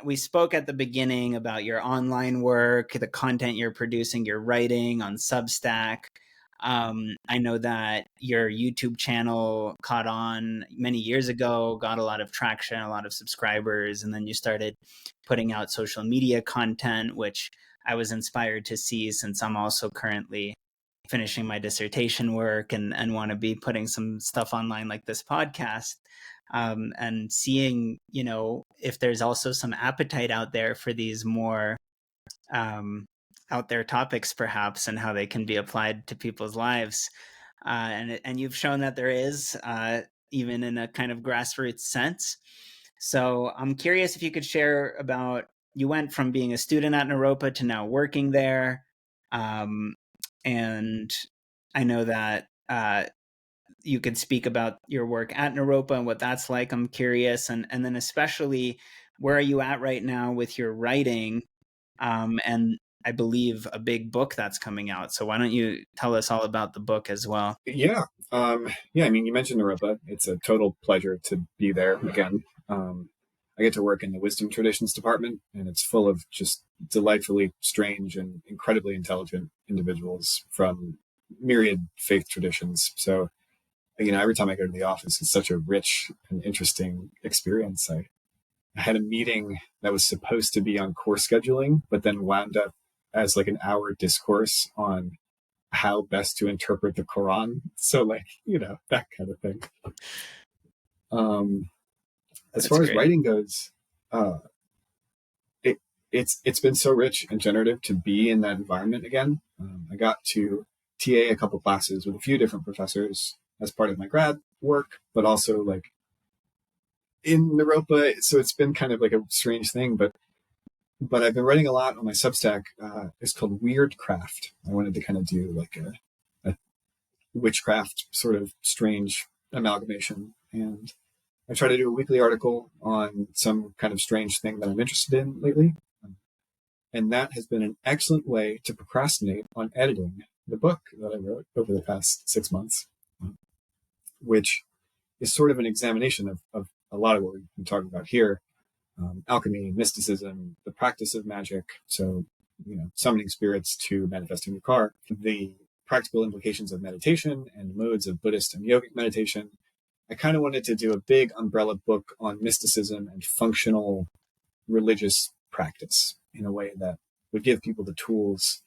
we spoke at the beginning about your online work, the content you're producing, your writing on Substack. I know that your YouTube channel caught on many years ago, got a lot of traction, a lot of subscribers, and then you started putting out social media content, which I was inspired to see since I'm also currently finishing my dissertation work and want to be putting some stuff online like this podcast. And seeing, if there's also some appetite out there for these more um, out there topics, perhaps, and how they can be applied to people's lives. And you've shown that there is, even in a kind of grassroots sense. So I'm curious if you could share about, you went from being a student at Naropa to now working there. Um, and I know that you could speak about your work at Naropa and what that's like. I'm curious. And then especially, where are you at right now with your writing? And I believe a big book that's coming out. So why don't you tell us all about the book as well? Yeah. Yeah. I mean, you mentioned Naropa. It's a total pleasure to be there again. I get to work in the wisdom traditions department, and it's full of just delightfully strange and incredibly intelligent individuals from myriad faith traditions. So, every time I go to the office, it's such a rich and interesting experience. I had a meeting that was supposed to be on course scheduling, but then wound up as like an hour discourse on how best to interpret the Quran. So that kind of thing. Um, as That's far as great. writing goes, uh, it, it's been so rich and generative to be in that environment again. I got to TA a couple classes with a few different professors as part of my grad work, but also like in Naropa. So it's been kind of like a strange thing, but I've been writing a lot on my Substack. It's called WeirdCraft. I wanted to kind of do like a witchcraft sort of strange amalgamation. And I try to do a weekly article on some kind of strange thing that I'm interested in lately. And that has been an excellent way to procrastinate on editing the book that I wrote over the past 6 months, which is sort of an examination of a lot of what we've been talking about here. Alchemy, mysticism, the practice of magic. So, summoning spirits to manifesting your car. The practical implications of meditation and modes of Buddhist and yogic meditation, I kind of wanted to do a big umbrella book on mysticism and functional religious practice in a way that would give people the tools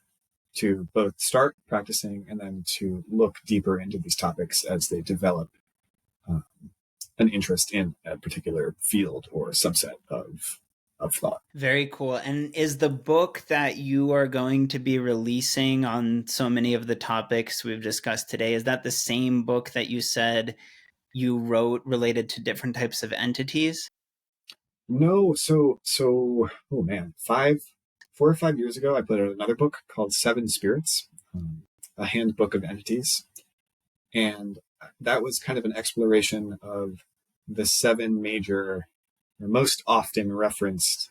to both start practicing and then to look deeper into these topics as they develop um, an interest in a particular field or subset of thought. Very cool. And is the book that you are going to be releasing on so many of the topics we've discussed today, is that the same book that you said you wrote related to different types of entities? No, oh man, 4 or 5 years ago, I put out another book called Seven Spirits, a handbook of entities. And that was kind of an exploration of the seven major, or most often referenced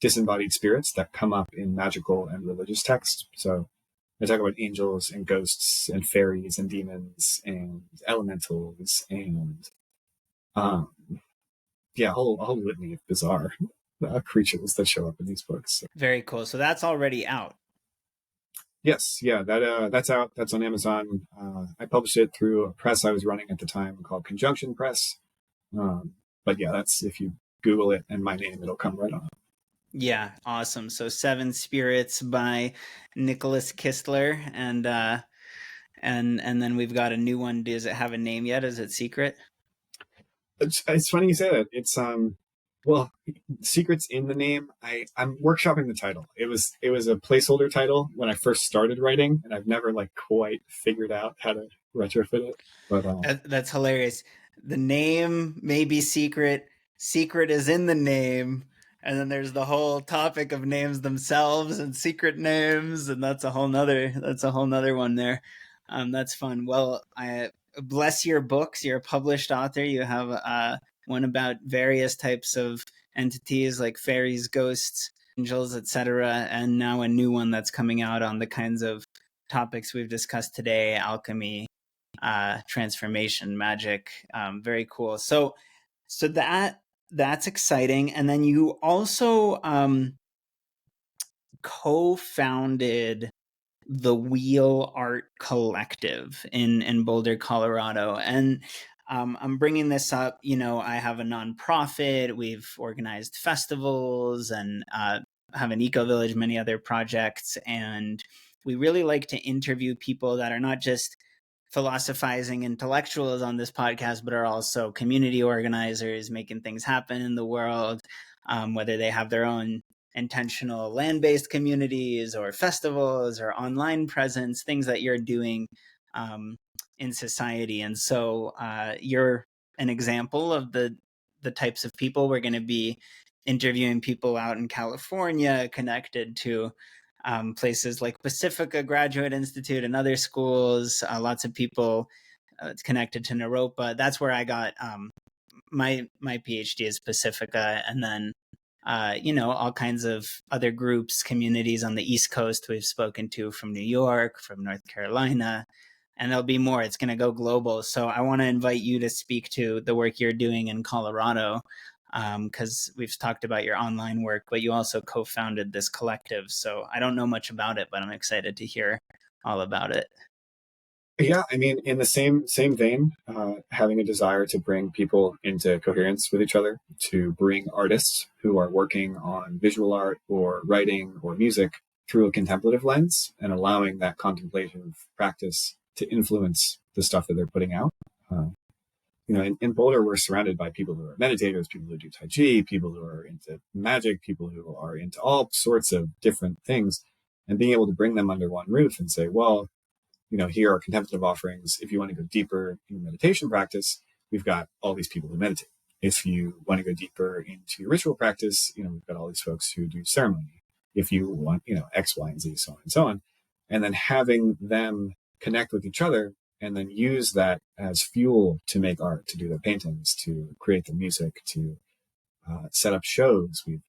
disembodied spirits that come up in magical and religious texts. So I talk about angels and ghosts and fairies and demons and elementals and a whole litany of bizarre creatures that show up in these books. So. Very cool. So that's already out. Yes, yeah, that's out. That's on Amazon. I published it through a press I was running at the time called Conjunction Press. But yeah, that's, if you Google it and my name, it'll come right on. Yeah, awesome. So Seven Spirits by Nicholas Kistler, and then we've got a new one. Does it have a name yet? Is it secret? It's funny you say that. It's well, secret's in the name. I'm workshopping the title. It was a placeholder title when I first started writing, and I've never quite figured out how to retrofit it. But that's hilarious. The name may be secret. Secret is in the name. And then there's the whole topic of names themselves and secret names, and that's a whole nother one there. That's fun. Well, I bless your books. You're a published author. You have one about various types of entities like fairies, ghosts, angels, etc., and now a new one that's coming out on the kinds of topics we've discussed today: alchemy, transformation, magic. Very cool. So that's exciting. And then you also co-founded the Wheel Art Collective in Boulder, Colorado. And I'm bringing this up. I have a nonprofit. We've organized festivals and have an eco village, many other projects. And we really like to interview people that are not just philosophizing intellectuals on this podcast, but are also community organizers, making things happen in the world, whether they have their own intentional land-based communities or festivals or online presence, things that you're doing in society. And so you're an example of the types of people. We're going to be interviewing people out in California connected to places like Pacifica Graduate Institute and other schools, lots of people connected to Naropa. That's where I got my PhD is Pacifica. And then, all kinds of other groups, communities on the East Coast we've spoken to from New York, from North Carolina, and there'll be more. It's going to go global. So I want to invite you to speak to the work you're doing in Colorado, because we've talked about your online work, but you also co-founded this collective. So I don't know much about it, but I'm excited to hear all about it. Yeah, I mean, in the same vein, having a desire to bring people into coherence with each other, to bring artists who are working on visual art or writing or music through a contemplative lens and allowing that contemplative practice to influence the stuff that they're putting out. In Boulder, we're surrounded by people who are meditators, people who do Tai Chi, people who are into magic, people who are into all sorts of different things, and being able to bring them under one roof and say, well, here are contemplative offerings. If you want to go deeper in meditation practice, we've got all these people who meditate. If you want to go deeper into your ritual practice, we've got all these folks who do ceremony. If you want, X, Y, and Z, so on and so on. And then having them connect with each other and then use that as fuel to make art, to do their paintings, to create the music, to set up shows. We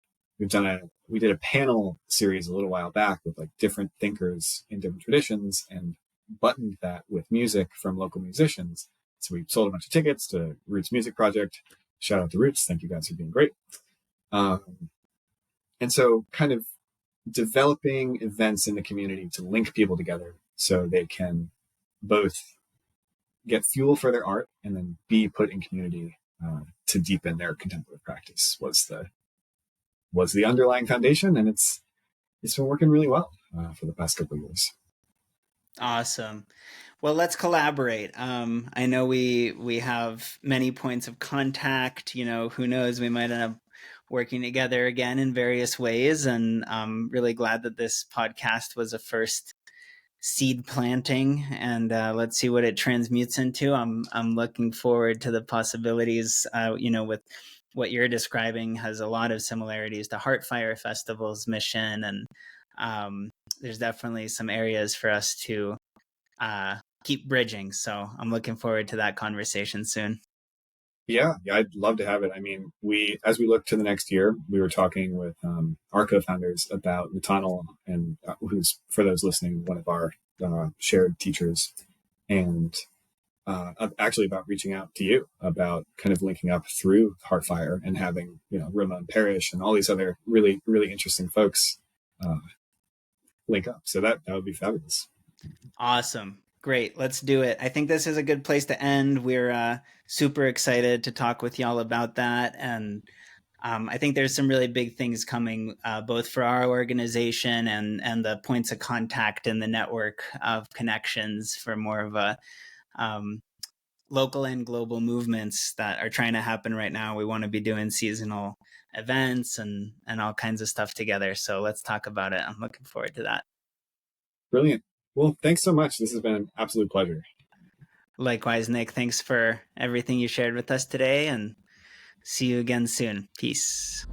did a panel series a little while back with different thinkers in different traditions and buttoned that with music from local musicians. So we sold a bunch of tickets to Roots Music Project. Shout out to Roots. Thank you guys for being great. And so kind of developing events in the community to link people together so they can both get fuel for their art and then be put in community to deepen their contemplative practice was the underlying foundation, and it's been working really well for the past couple of years. Awesome. Well, let's collaborate. I know we have many points of contact. You know, who knows? We might end up working together again in various ways. And I'm really glad that this podcast was a first seed planting, and let's see what it transmutes into. I'm looking forward to the possibilities. You know, with what you're describing has a lot of similarities to Heartfire Festival's mission, and there's definitely some areas for us to keep bridging. So I'm looking forward to that conversation soon. Yeah, I'd love to have it. I mean, as we look to the next year, we were talking with our co-founders about Natanel, and who's, for those listening, one of our shared teachers, and actually about reaching out to you about kind of linking up through Heartfire and having, you know, Ramon Parrish and all these other really, really interesting folks link up. So that would be fabulous. Awesome. Great. Let's do it. I think this is a good place to end. We're super excited to talk with y'all about that. And I think there's some really big things coming, both for our organization and the points of contact and the network of connections for more of a local and global movements that are trying to happen right now. We want to be doing seasonal events and all kinds of stuff together. So let's talk about it. I'm looking forward to that. Brilliant. Well, thanks so much. This has been an absolute pleasure. Likewise, Nick. Thanks for everything you shared with us today, and see you again soon. Peace.